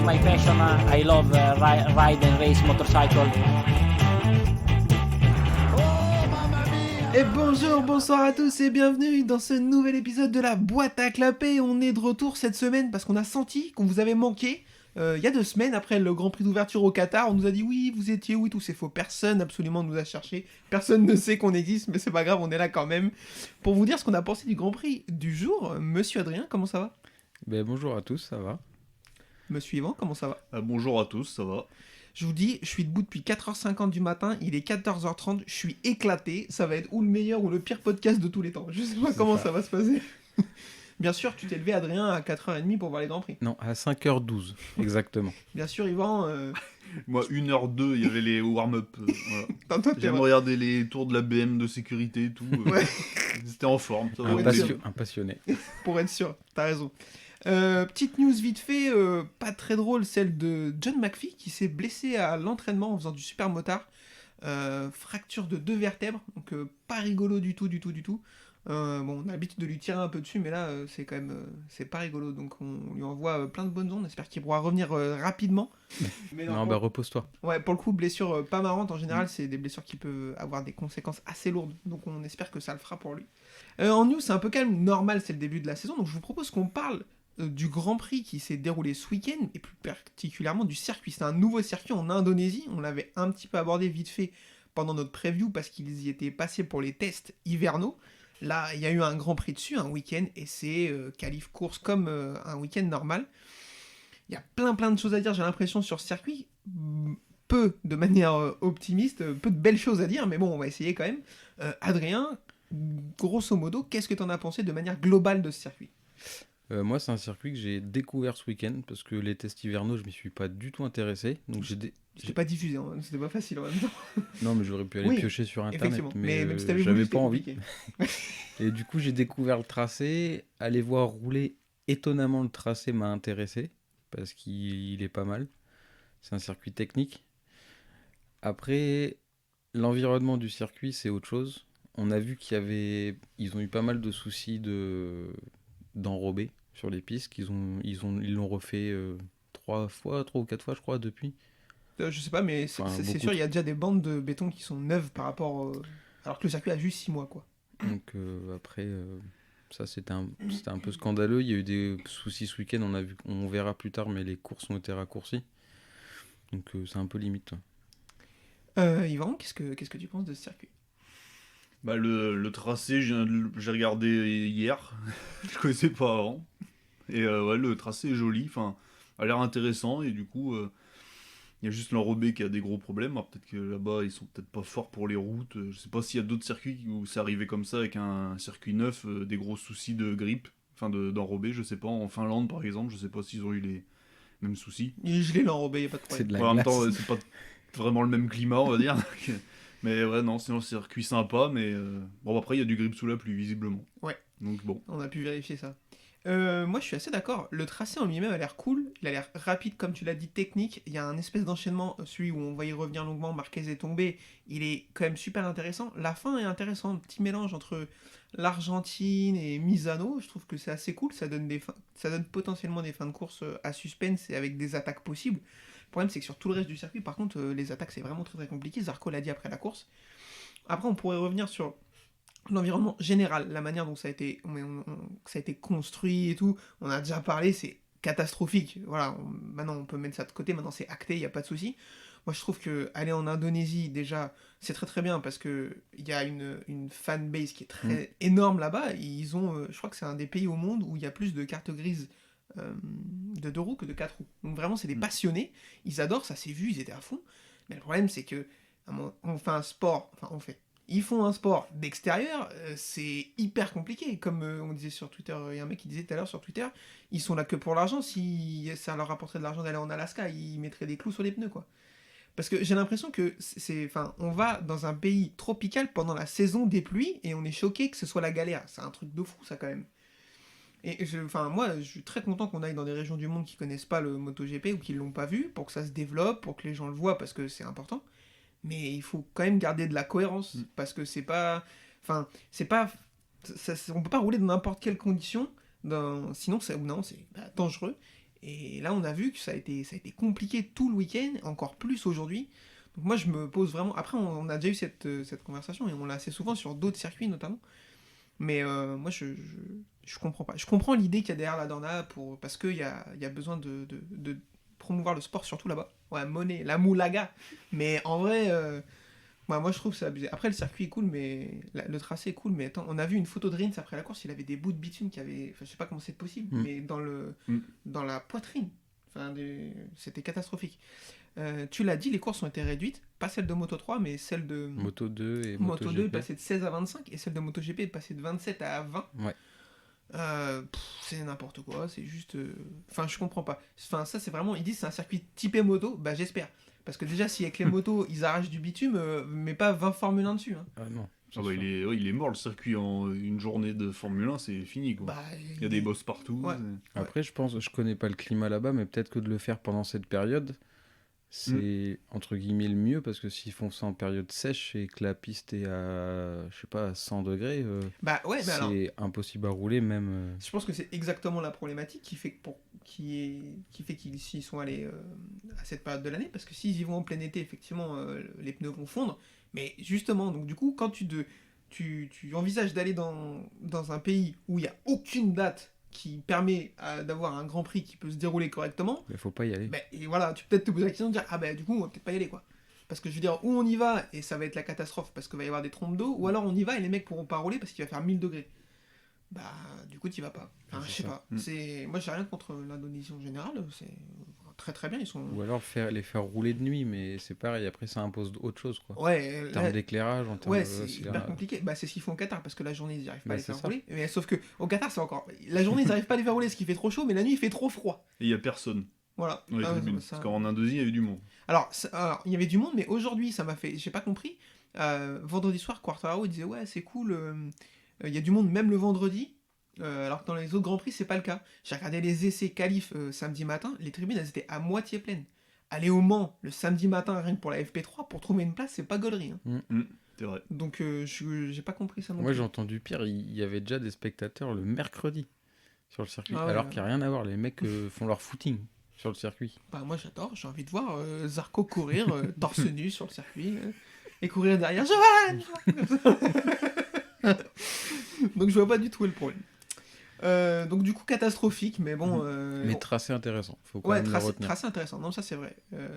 my passion. I love ride and race motorcycle. Et bonjour, bonsoir à tous et bienvenue dans ce nouvel épisode de la boîte à clapper. On est de retour cette semaine parce qu'on a senti qu'on vous avait manqué. Il y a 2 semaines après le Grand Prix d'ouverture au Qatar, on nous a dit oui, vous étiez où et tout, c'est faux. Personne absolument nous a cherché. Personne ne sait qu'on existe, mais c'est pas grave, on est là quand même. Pour vous dire ce qu'on a pensé du Grand Prix du jour, monsieur Adrien, comment ça va ? Bonjour à tous, ça va ? Monsieur Yvan, comment ça va ? Bonjour à tous, ça va. Je vous dis, je suis debout depuis 4h50 du matin, il est 14h30, je suis éclaté, ça va être ou le meilleur ou le pire podcast de tous les temps. Je sais pas comment ça va se passer. Bien sûr, tu t'es levé, Adrien, à 4h30 pour voir les Grands Prix. Non, à 5h12, exactement. Bien sûr, Yvan... Moi, 1h02, il y avait les warm-up. Voilà. Toi, J'aime regarder les tours de la BM de sécurité et tout. Ouais. C'était en forme. Ça va. Un passionné. Pour être sûr, t'as raison. Petite news vite fait, pas très drôle, celle de John McPhee qui s'est blessé à l'entraînement en faisant du super motard. Fracture de 2 vertèbres, donc pas rigolo du tout. Bon, on a l'habitude de lui tirer un peu dessus, mais là, c'est quand même, c'est pas rigolo. Donc on lui envoie plein de bonnes ondes, on espère qu'il pourra revenir rapidement. Mais Non, repose-toi. Ouais, pour le coup, blessure pas marrante, en général, c'est des blessures qui peuvent avoir des conséquences assez lourdes. Donc on espère que ça le fera pour lui. En news, c'est un peu calme, normal, c'est le début de la saison, donc je vous propose qu'on parle du Grand Prix qui s'est déroulé ce week-end, et plus particulièrement du circuit. C'est un nouveau circuit en Indonésie, on l'avait un petit peu abordé vite fait pendant notre preview, parce qu'ils y étaient passés pour les tests hivernaux. Là, il y a eu un Grand Prix dessus, un week-end, et c'est qualif course comme un week-end normal. Il y a plein de choses à dire, j'ai l'impression, sur ce circuit. Peu de manière optimiste, peu de belles choses à dire, mais bon, on va essayer quand même. Adrien, grosso modo, qu'est-ce que tu en as pensé de manière globale de ce circuit ? Moi, c'est un circuit que j'ai découvert ce week-end, parce que les tests hivernaux, je m'y suis pas du tout intéressé. Donc C'était pas diffusé, hein. C'était pas facile en même temps. Non, mais j'aurais pu aller piocher sur Internet, mais même si t'avais j'avais voulu, pas envie. compliqué. Et du coup, j'ai découvert le tracé. Aller voir rouler, étonnamment, le tracé m'a intéressé, parce qu'il est pas mal. C'est un circuit technique. Après, l'environnement du circuit, c'est autre chose. On a vu ils ont eu pas mal de soucis d'enrobés sur les pistes. Ils l'ont refait 3 ou 4 fois, je crois, depuis. Je sais pas, mais c'est sûr, il y a déjà des bandes de béton qui sont neuves par rapport... Alors que le circuit a juste 6 mois, quoi. Donc après, ça c'était un peu scandaleux. Il y a eu des soucis ce week-end, on verra plus tard, mais les courses ont été raccourcies. Donc c'est un peu limite. Yvan, qu'est-ce que tu penses de ce circuit ? Le tracé, j'ai regardé hier. Je connaissais pas avant. Et le tracé est joli, a l'air intéressant, et du coup... Il y a juste l'enrobé qui a des gros problèmes. Alors, peut-être que là-bas, ils sont peut-être pas forts pour les routes. Je sais pas s'il y a d'autres circuits où c'est arrivé comme ça, avec un circuit neuf, des gros soucis de grippe, d'enrobé, je sais pas. En Finlande, par exemple, je sais pas s'ils ont eu les mêmes soucis. Il est gelé l'enrobé, y a pas de problème. C'est de la En même glace. temps, c'est pas vraiment le même climat, on va dire. Mais ouais, non, sinon, c'est un circuit sympa, mais bon, après, il y a du grip sous la pluie, visiblement. Ouais. Donc bon. On a pu vérifier ça. Moi, je suis assez d'accord. Le tracé en lui-même a l'air cool. Il a l'air rapide, comme tu l'as dit, technique. Il y a un espèce d'enchaînement, celui où on va y revenir longuement. Marquez est tombé. Il est quand même super intéressant. La fin est intéressante. Un petit mélange entre l'Argentine et Misano. Je trouve que c'est assez cool. Ça donne potentiellement des fins de course à suspense et avec des attaques possibles. Le problème, c'est que sur tout le reste du circuit, par contre, les attaques, c'est vraiment très compliqué. Zarco l'a dit après la course. Après, on pourrait revenir sur l'environnement général, la manière dont ça a été construit et tout, on a déjà parlé, c'est catastrophique. Voilà, maintenant on peut mettre ça de côté, maintenant c'est acté, il n'y a pas de souci. Moi je trouve que aller en Indonésie, déjà, c'est très bien, parce qu'il y a une fanbase qui est très énorme là-bas. Ils ont, je crois que c'est un des pays au monde où il y a plus de cartes grises de 2 roues que de 4 roues. Donc vraiment c'est des passionnés, ils adorent, ça s'est vu, ils étaient à fond. Mais le problème c'est que ils font un sport d'extérieur, c'est hyper compliqué. Comme on disait sur Twitter, il y a un mec qui disait tout à l'heure sur Twitter, ils sont là que pour l'argent. Si ça leur rapporterait de l'argent d'aller en Alaska, ils mettraient des clous sur les pneus, quoi. Parce que j'ai l'impression que on va dans un pays tropical pendant la saison des pluies et on est choqué que ce soit la galère. C'est un truc de fou, ça, quand même. Et moi, je suis très content qu'on aille dans des régions du monde qui connaissent pas le MotoGP ou qui l'ont pas vu, pour que ça se développe, pour que les gens le voient, parce que c'est important. Mais il faut quand même garder de la cohérence, parce que on peut pas rouler dans n'importe quelle condition, sinon c'est dangereux. Et là, on a vu que ça a été compliqué tout le week-end, encore plus aujourd'hui. Donc moi, je me pose vraiment... Après, on a déjà eu cette conversation, et on l'a assez souvent sur d'autres circuits, notamment. Mais moi, je comprends pas. Je comprends l'idée qu'il y a derrière la Dorna, parce qu'il y a besoin de promouvoir le sport, surtout là-bas. Ouais, monnaie, la moulaga. Mais en vrai... moi, je trouve que c'est abusé. Après, le circuit est cool, mais le tracé est cool. Mais attends, on a vu une photo de Rins après la course, il avait des bouts de bitume qui avaient... Enfin, je sais pas comment c'est possible, mais dans la poitrine. Enfin, c'était catastrophique. Tu l'as dit, les courses ont été réduites. Pas celle de Moto 3, mais celle de... Moto 2 et Moto 2 est MotoGP. passée de 16 à 25, et celle de MotoGP est passée de 27 à 20. Ouais. C'est n'importe quoi, c'est juste... Enfin, je comprends pas. Enfin, ça, c'est vraiment... Ils disent c'est un circuit typé moto, bah j'espère. Parce que déjà, si avec les motos, ils arrachent du bitume, mais pas 20 Formule 1 dessus. Hein. Ah non. Ah bah, il est mort le circuit en une journée de Formule 1, c'est fini quoi. Bah, Il y a des bosses partout. Ouais. Après, je connais pas le climat là-bas, mais peut-être que de le faire pendant cette période, c'est entre guillemets le mieux, parce que s'ils font ça en période sèche et que la piste est à, je sais pas, à 100 degrés, Bah ouais, mais alors... c'est impossible à rouler même. Je pense que c'est exactement la problématique qui fait qu'ils s'y sont allés à cette période de l'année, parce que s'ils y vont en plein été, effectivement, les pneus vont fondre. Mais justement, donc du coup, quand tu envisages d'aller dans un pays où il n'y a aucune date qui permet d'avoir un Grand Prix qui peut se dérouler correctement, Il faut pas y aller. bah, et voilà, tu peux peut-être te poser la question de dire ah bah du coup on va peut-être pas y aller quoi. Parce que je veux dire, ou on y va et ça va être la catastrophe parce qu'il va y avoir des trompes d'eau, ou alors on y va et les mecs pourront pas rouler parce qu'il va faire 1000 degrés. Bah, du coup, t'y vas pas. Enfin, C'est je sais ça. pas. Moi, j'ai rien contre l'Indonésie en général. C'est très très bien. Ils sont. Ou alors les faire rouler de nuit, mais c'est pareil, après ça impose autre chose, quoi. Ouais, En termes d'éclairage, en termes ouais, de... c'est c'est hyper là- compliqué. Bah, c'est ce qu'ils font au Qatar parce que la journée, ils n'y arrivent pas Bah, à les c'est faire ça. rouler. Mais sauf que au Qatar, c'est encore. La journée, ils n'arrivent pas à les faire rouler parce qu'il fait trop chaud, mais la nuit, il fait trop froid. Et il y a personne Voilà. dans les Ah, tribunes. ça- Parce qu'en Indonésie, il y a eu du monde. Alors, il y avait du monde, mais aujourd'hui, ça m'a fait. J'ai pas compris. Vendredi soir, Quartararo il disait ouais, c'est cool. Il y a du monde même le vendredi. Alors que dans les autres Grands Prix, c'est pas le cas. J'ai regardé les essais qualifs samedi matin, les tribunes elles étaient à moitié pleines. Aller au Mans le samedi matin, rien que pour la FP3, pour trouver une place, c'est pas gaulerie. Hein. C'est vrai. Donc j'ai pas compris ça non Moi plus. j'ai entendu pire, il y avait déjà des spectateurs le mercredi sur le circuit, Ah ouais, alors ouais. qu'il n'y a rien à voir, les mecs font leur footing sur le circuit. Bah, moi j'adore, j'ai envie de voir Zarco courir torse nu sur le circuit et courir derrière. Johan Donc je vois pas du tout où est le problème. Donc du coup catastrophique, mais bon. Mais tracé intéressant, faut quand Ouais, même le retenir. tracé intéressant. Non, ça c'est vrai.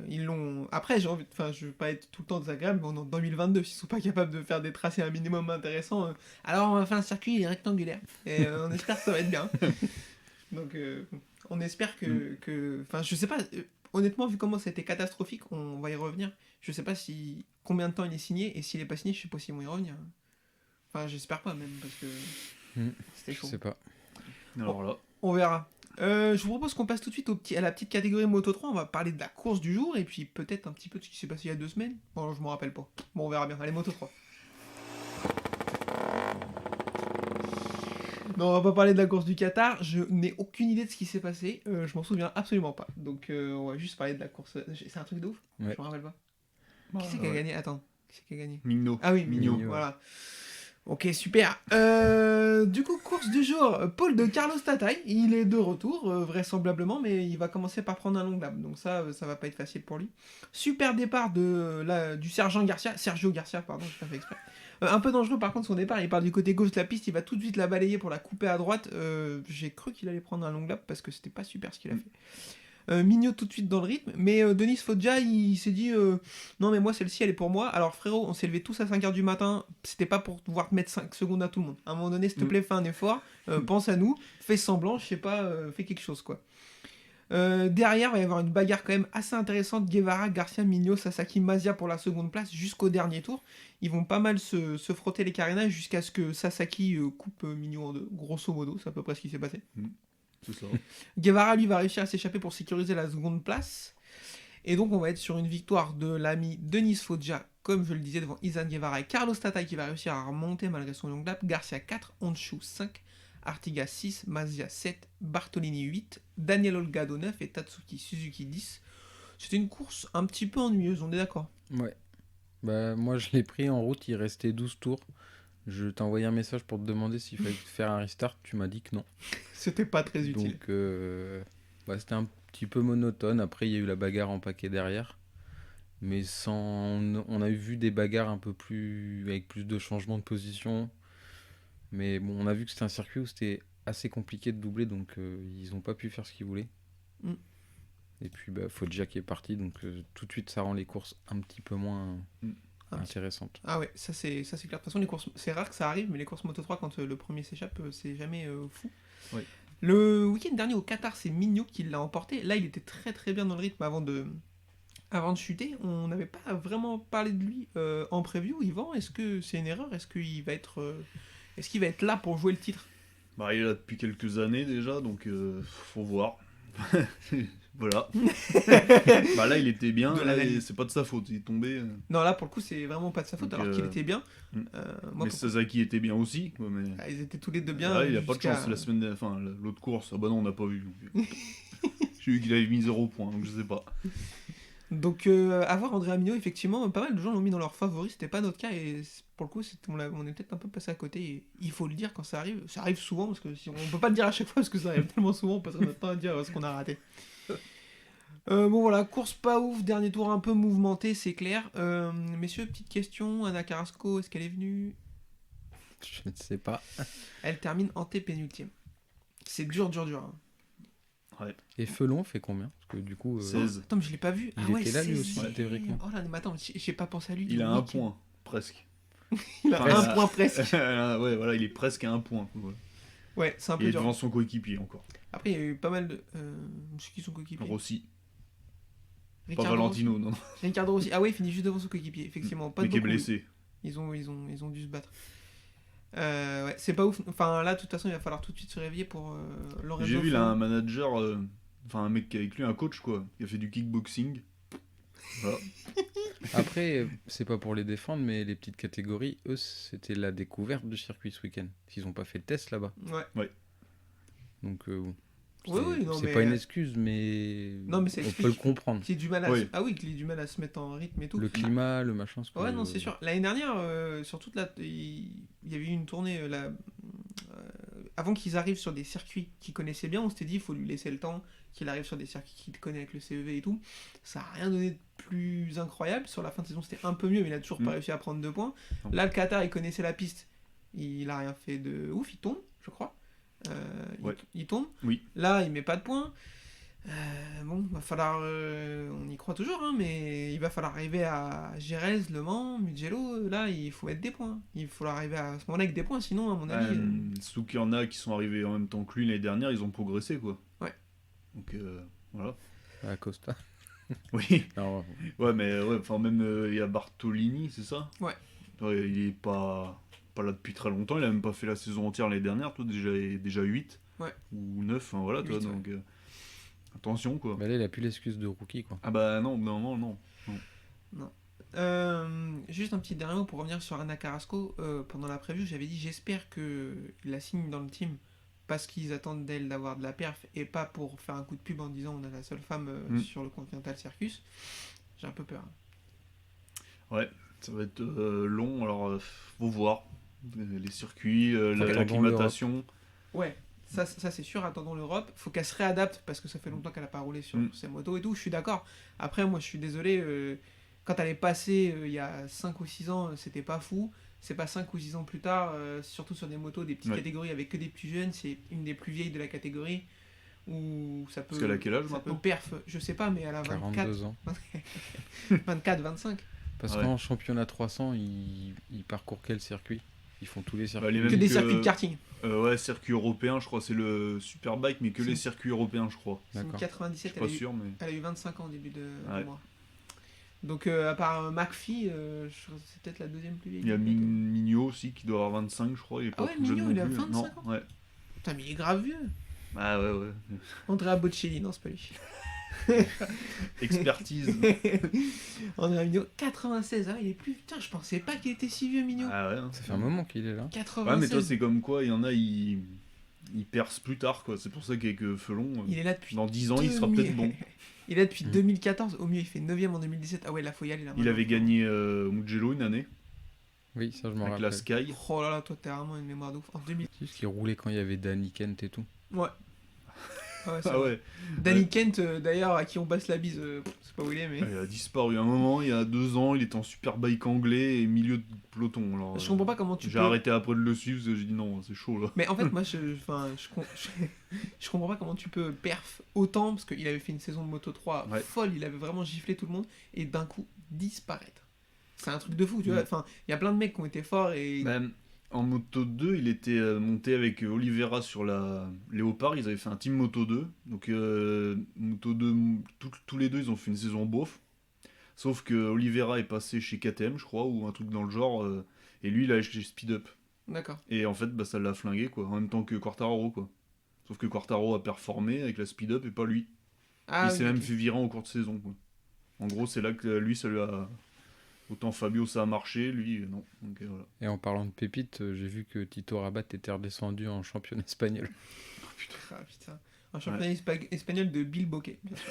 Ils l'ont. Après, je veux pas être tout le temps désagréable, mais en 2022, s'ils sont pas capables de faire des tracés un minimum intéressants, alors on va faire un circuit rectangulaire. Et on espère que ça va être bien. Donc, on espère que. Enfin, je sais pas. Honnêtement, vu comment ça a été catastrophique, on va y revenir. Je sais pas combien de temps il est signé, et s'il est pas signé, je sais pas s'ils vont y revenir. Enfin, j'espère pas même, parce que c'était Je chaud. sais pas. Alors là, On verra. Je vous propose qu'on passe tout de suite à la petite catégorie Moto 3. On va parler de la course du jour et puis peut-être un petit peu de ce qui s'est passé il y a 2 semaines. Bon, je m'en rappelle pas. Bon, on verra bien. Allez, Moto 3. Non, on va pas parler de la course du Qatar. Je n'ai aucune idée de ce qui s'est passé. Je m'en souviens absolument pas. Donc, on va juste parler de la course. C'est un truc de ouf. Ouais. Je me rappelle pas. Qui c'est qui a gagné? Attends. Qui c'est qui a gagné? Migno. Ah oui, Mignon. Mignon. Voilà. Ok, super. Du coup, course du jour, Paul de Carlos Tataï. Il est de retour, vraisemblablement, mais il va commencer par prendre un long lap. Donc ça va pas être facile pour lui. Super départ du Sergio Garcia, pardon, j'ai pas fait exprès. Un peu dangereux par contre son départ, il part du côté gauche de la piste, il va tout de suite la balayer pour la couper à droite. J'ai cru qu'il allait prendre un long lap parce que c'était pas super ce qu'il a fait. Mignot tout de suite dans le rythme, mais Denis Foggia il s'est dit non mais moi celle-ci elle est pour moi. Alors frérot, on s'est levé tous à 5h du matin, c'était pas pour pouvoir te mettre 5 secondes à tout le monde. À un moment donné, s'il te plaît, fais un effort, pense à nous, fais semblant, je sais pas, fais quelque chose quoi. Derrière, il va y avoir une bagarre quand même assez intéressante. Guevara, Garcia, Mignot, Sasaki, Mazia pour la seconde place jusqu'au dernier tour. Ils vont pas mal se frotter les carénages jusqu'à ce que Sasaki coupe Mignot en deux. Grosso modo, c'est à peu près ce qui s'est passé. C'est ça. Guevara, lui, va réussir à s'échapper pour sécuriser la seconde place. Et donc, on va être sur une victoire de l'ami Denis Foggia, comme je le disais, devant Izan Guevara et Carlos Tataï qui va réussir à remonter malgré son long lap. Garcia 4, Honshu 5, Artigas 6, Mazia 7, Bartolini 8, Daniel Olgado 9 et Tatsuki Suzuki 10. C'était une course un petit peu ennuyeuse, on est d'accord? Ouais. Bah, moi, je l'ai pris en route, il restait 12 tours. Je t'ai envoyé un message pour te demander s'il fallait faire un restart. Tu m'as dit que non. C'était pas très utile. Donc, c'était petit peu monotone. Après, il y a eu la bagarre en paquet derrière. Mais sans... On a vu des bagarres un peu plus... avec plus de changements de position. Mais bon, on a vu que c'était un circuit où c'était assez compliqué de doubler, donc ils n'ont pas pu faire ce qu'ils voulaient. Mm. Et puis, Foggia qui est parti, donc tout de suite, ça rend les courses un petit peu moins intéressantes. Ah ouais, ça c'est clair. De toute façon, les courses, c'est rare que ça arrive, mais les courses Moto 3, quand le premier s'échappe, c'est jamais fou. Oui. Le week-end dernier au Qatar, c'est Mignot qui l'a emporté. Là, il était très très bien dans le rythme avant de chuter. On n'avait pas vraiment parlé de lui en preview. Yvan, est-ce que c'est une erreur? Est-ce qu'il va être là pour jouer le titre? Bah, il est là depuis quelques années déjà, donc faut voir. Voilà. Bah là, il était bien, De là, l'analyse. c'est pas de sa faute, il est tombé. Non, là pour le coup, c'est vraiment pas de sa faute, Donc, alors qu'il était bien. mm. Moi, Mais pour- Sasaki était bien aussi, quoi, mais... Ils étaient tous les deux bien. Ah, il a pas de jusqu'à- chance, la semaine enfin, l'autre course, ah bah non, on n'a pas vu. Donc, j'ai vu qu'il avait mis 0 points, donc je sais pas. Donc, avoir Andrea Mignot, effectivement, pas mal de gens l'ont mis dans leurs favoris, c'était pas notre cas, et pour le coup, on est peut-être un peu passé à côté, et il faut le dire quand ça arrive souvent, parce que si on peut pas le dire à chaque fois, parce que ça arrive tellement souvent, on passerait notre temps à dire ce qu'on a raté. Bon voilà, course pas ouf, dernier tour un peu mouvementé, c'est clair. Messieurs, petite question, Anna Carrasco, est-ce qu'elle est venue? Je ne sais pas. Elle termine antépénultième. C'est dur. Hein. Et Felon fait combien? Parce que du coup, 16. Attends, mais je l'ai pas vu. Il était là, lui 16e. aussi, théoriquement. Oh là, mais attends, j'ai pas pensé à lui. Il du a un week-end. point, presque. Il a Enfin, un point presque. Ouais, voilà, il est presque à un point. Quoi, voilà. Ouais, c'est un Il peu est dur. devant son coéquipier encore. Après, il y a eu pas mal de. C'est qui son coéquipier? Rossi, pas Ricardo Valentino, Rossi. non, non. Ricardo Rossi. Ah ouais, il finit juste devant son coéquipier, effectivement. Pas Mais qui est beaucoup. blessé. Ils ont dû se battre. Ouais, c'est pas ouf. Enfin, là, de toute façon, il va falloir tout de suite se réveiller pour Lorenzo. J'ai vu, il a Felon. un manager, enfin un mec qui est avec lui, un coach, quoi. Il a fait du kickboxing. Voilà. Après, c'est pas pour les défendre, mais les petites catégories, eux, c'était la découverte du circuit ce week-end. Ils n'ont pas fait de test là-bas. Ouais. Donc, bon, Oui, non, c'est mais- pas une excuse, mais, Non, mais ça on explique. peut le comprendre. Qu'il ait du mal à Oui. Ah oui, qu'il ait du mal à se mettre en rythme et tout. Le climat, le machin. Ouais, non, c'est sûr. L'année dernière, sur toute la... il y avait eu une tournée avant qu'ils arrivent sur des circuits qu'ils connaissaient bien. On s'était dit, il faut lui laisser le temps qu'il arrive sur des circuits qu'il connaît avec le CEV et tout. Ça n'a rien donné de plus incroyable. Sur la fin de saison, c'était un peu mieux, mais il a toujours pas réussi à prendre 2 points. Non. Là, le Qatar, il connaissait la piste. Il a rien fait de ouf. Il tombe, je crois. Ouais. Il tombe. Oui. Là, il met pas de points. Bon, va falloir. On y croit toujours, hein, mais il va falloir arriver à Jerez, Le Mans, Mugello. Là, il faut mettre des points. Il faut arriver à ce moment-là avec des points, sinon, à mon avis. Surtout qu'il y en a qui sont arrivés en même temps que lui l'année dernière, ils ont progressé, quoi. Ouais. Donc, voilà. À Costa. Oui. Alors, Ouais, mais ouais, enfin, même il y a Bartolini, c'est ça? Ouais. Ouais, il est pas là depuis très longtemps, il a même pas fait la saison entière l'année dernière, toi, déjà 8. Ouais. Ou 9, enfin voilà, toi, 8, ouais. donc. Attention, quoi. bah là, il a plus l'excuse de rookie, quoi. Ah bah non, non. Juste un petit dernier mot pour revenir sur Anna Carrasco. Pendant la preview, j'avais dit j'espère qu'il la signe dans le team parce qu'ils attendent d'elle d'avoir de la perf et pas pour faire un coup de pub en disant on a la seule femme sur le Continental Circus. J'ai un peu peur. Ouais, ça va être long, alors faut voir. Les circuits, Attendons l'acclimatation. Ouais, ça c'est sûr, attendons l'Europe. Faut qu'elle se réadapte parce que ça fait longtemps qu'elle a pas roulé sur ses motos et tout, je suis d'accord. Après, moi je suis désolé, quand elle est passée il y a 5 ou 6 ans, c'était pas fou. C'est pas 5 ou 6 ans plus tard, surtout sur des motos, des petites Ouais. catégories avec que des plus jeunes, c'est une des plus vieilles de la catégorie. Où ça peut. Parce qu'elle a quel âge ça peut maintenant perf, je sais pas, mais elle a 24, 42 ans. 24, 25. Parce Ouais. qu'en championnat 300, ils parcourent quel circuit? Ils font tous les circuits. les Que mêmes des circuits de karting. Ouais, circuit européen, je crois, c'est le Superbike, mais que C'est- les circuits européens, je crois. C'est une D'accord. 97, Je suis pas sûr, mais. elle a eu 25 ans au début de Ouais. mois. Donc, à part McPhee, c'est peut-être la deuxième plus vieille. Il y a du peloton. Mignot aussi qui doit avoir 25, je crois. Il est pas Ah ouais, tout jeune Mignot, non il a plus. 25 Non, ans. ouais. Putain, mais il est grave vieux. Ah ouais. Andrea Bocelli, non, c'est pas lui. Expertise. Andrea Mignot, 96. Ah, il est plus. Putain, je pensais pas qu'il était si vieux, Mignot. Ah ouais. Ça fait un moment qu'il est là. 96. Ouais, mais toi, c'est comme quoi, il y en a, ils percent plus tard, quoi. C'est pour ça qu'avec Felon, Il est là depuis. dans 10 ans, il sera peut-être bon. Il est là depuis Mm. 2014. Au mieux, il fait 9ème en 2017. Ah ouais, là, faut y aller. Là, Il maintenant. avait gagné Mugello une année, Oui, ça je m'en avec rappelle. la Sky. Oh là là, toi, t'as vraiment une mémoire de ouf. En 2000. C'est juste qu'il roulait quand il y avait Danny Kent et tout. Ouais. Ah ouais, c'est Ah vrai. ouais. Danny Kent, d'ailleurs, à qui on passe la bise, c'est pas où il est, mais. Il a disparu un moment, il y a 2 ans, il était en superbike anglais et milieu de peloton. Alors, Je comprends pas comment tu j'ai peux. arrêté après de le suivre parce que j'ai dit non, c'est chaud là. Mais en fait, moi, je comprends pas comment tu peux perf autant, parce qu'il avait fait une saison de Moto 3 Ouais. folle, il avait vraiment giflé tout le monde, et d'un coup, disparaître. C'est un truc de fou, tu vois. Mm. Enfin, il y a plein de mecs qui ont été forts et. Même en Moto 2, il était monté avec Oliveira sur la Léopard, ils avaient fait un team Moto 2. Donc Moto 2, tous les deux, ils ont fait une saison beauf. Sauf que Oliveira est passé chez KTM, je crois, ou un truc dans le genre, et lui, il a chez Speed Up. D'accord. Et en fait, bah, ça l'a flingué, quoi, en même temps que Quartararo, quoi. Sauf que Quartararo a performé avec la Speed Up et pas lui. Ah, Il oui, s'est même ok. fait virer en cours de saison, quoi. En gros, c'est là que lui, ça lui a... Autant Fabio, ça a marché, lui, non. Donc voilà. Et en parlant de pépites, j'ai vu que Tito Rabat était redescendu en championnat espagnol. Ah, putain. Un championnat espagnol de Bill Bokeh, bien sûr.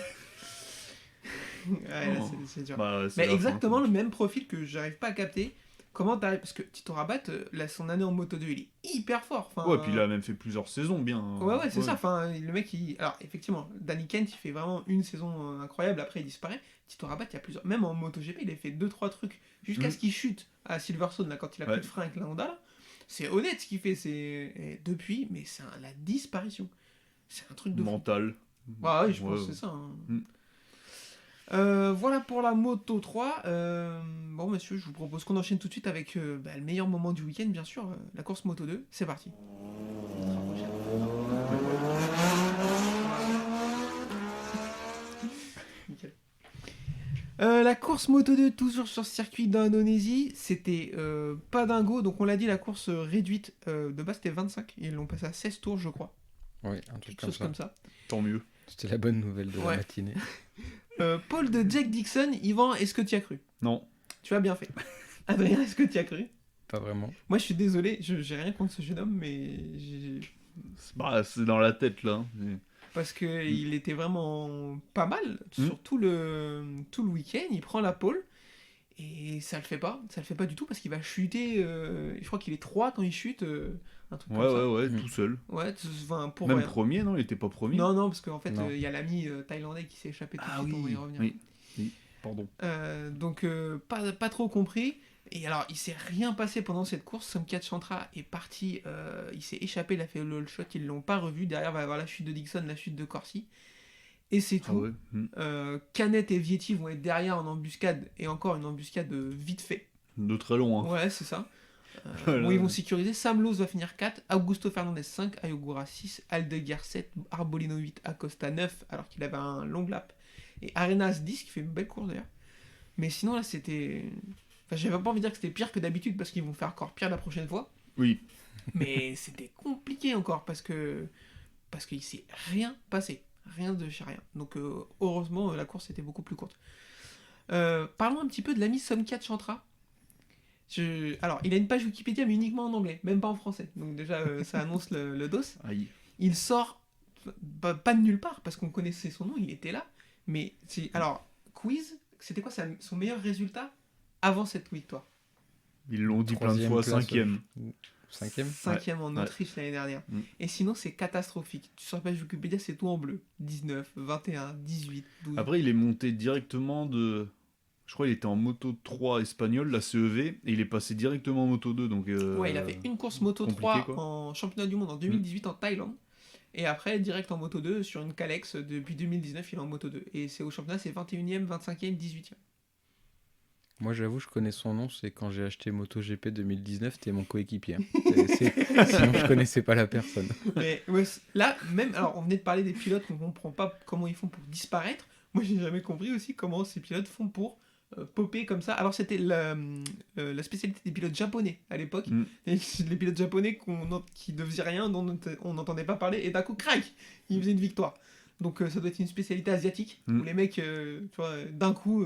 Ouais, là, c'est dur. Bah, c'est Mais la fin, exactement quoi. le même profil que j'arrive pas à capter. Comment t'arrives. Parce que Tito Rabat, là, son année en Moto 2, il est hyper fort. Enfin, Ouais, puis il a même fait plusieurs saisons bien. Ouais, c'est ça. Enfin, le mec, alors, effectivement, Danny Kent, il fait vraiment une saison incroyable. Après, il disparaît. Tito Rabat, il y a plusieurs. Même en MotoGP, il a fait 2-3 trucs. Jusqu'à ce qu'il chute à Silverstone, là, quand il a plus de frein avec la Honda. Là. C'est honnête ce qu'il fait. Et depuis, mais c'est la disparition. C'est un truc de fou. Mental. Ouais, je pense Ouais, que c'est ouais. ça. Hein. Mm. Voilà pour la Moto 3. Bon, monsieur, je vous propose qu'on enchaîne tout de suite avec le meilleur moment du week-end, bien sûr, la course Moto 2. C'est parti. Nickel. La course Moto 2, toujours sur circuit d'Indonésie, c'était pas dingo. Donc, on l'a dit, la course réduite de base c'était 25. Ils l'ont passé à 16 tours, je crois. Oui, un truc Quelque comme chose ça. comme ça. Tant mieux. C'était la bonne nouvelle de la Ouais. matinée. Paul de Jack Dixon, Yvan, est-ce que tu y as cru? Non. Tu as bien fait. Adrien, est-ce que tu y as cru? Pas vraiment. Moi, je suis désolé, j'ai rien contre ce jeune homme, mais Bah, c'est dans la tête là. parce que il était vraiment pas mal sur tout le week-end. Il prend la pole et ça le fait pas du tout parce qu'il va chuter. Je crois qu'il est 3 quand il chute, un truc Ouais, comme ça. ouais, tout seul. Ouais, enfin, pour Même rien. premier, non, il était pas premier. Non, parce qu'en fait, Non. il y a l'ami thaïlandais qui s'est échappé tout de Ah suite, on va y oui. revenir. Oui, pardon. Donc pas trop compris. Et alors il s'est rien passé pendant cette course. Somkiat Chantra est parti, il s'est échappé, il a fait le all shot, ils l'ont pas revu. Derrière va y avoir la chute de Dixon, la chute de Corsi. Et c'est tout. Ah ouais. Canet et Vietti vont être derrière en embuscade. Et encore une embuscade vite fait. De très long, hein. Ouais, c'est ça. Voilà. Bon, ils vont sécuriser. Sam Lowe va finir 4, Augusto Fernandez 5, Ayogura 6, Aldeguer 7, Arbolino 8, Acosta 9, alors qu'il avait un long lap. Et Arenas 10, qui fait une belle course d'ailleurs. Mais sinon, là, c'était. Enfin, j'avais pas envie de dire que c'était pire que d'habitude parce qu'ils vont faire encore pire la prochaine fois. Oui. Mais c'était compliqué encore parce qu'il s'est rien passé. Rien de chez rien. Donc, heureusement, la course était beaucoup plus courte. Parlons un petit peu de l'ami Somkiat Chantra. Alors, il a une page Wikipédia, mais uniquement en anglais, même pas en français. Donc, déjà, ça annonce le dos. Aïe. Il sort pas de nulle part parce qu'on connaissait son nom, il était là. Mais alors, quiz, c'était quoi son meilleur résultat avant cette victoire? Ils l'ont dit plein de Troisième fois, place, 5ème. Cinquième. 5ème en Ouais. Autriche l'année dernière. Mm. Et sinon, c'est catastrophique. Sur la page Wikipédia, c'est tout en bleu. 19, 21, 18, 12. Après, il est monté directement de... Je crois qu'il était en Moto 3 espagnol, la CEV, et il est passé directement en Moto 2, donc... Ouais, il a fait une course Moto compliqué, 3 quoi. en championnat du monde en 2018 en Thaïlande. Et après, direct en Moto 2 sur une Calex. Depuis 2019, il est en Moto 2. Et c'est au championnat, c'est 21ème, 25ème, 18ème. Moi, j'avoue, je connais son nom. C'est quand j'ai acheté MotoGP 2019, c'était mon coéquipier. Sinon, je connaissais pas la personne. Mais ouais, là, même, alors on venait de parler des pilotes, on comprend pas comment ils font pour disparaître. Moi, j'ai jamais compris aussi comment ces pilotes font pour popper comme ça. Alors, c'était la spécialité des pilotes japonais à l'époque. Mm. Et les pilotes japonais qui ne faisaient rien, dont on n'entendait pas parler, et d'un coup, crac, ils faisaient une victoire. Donc, ça doit être une spécialité asiatique où les mecs, tu vois, d'un coup,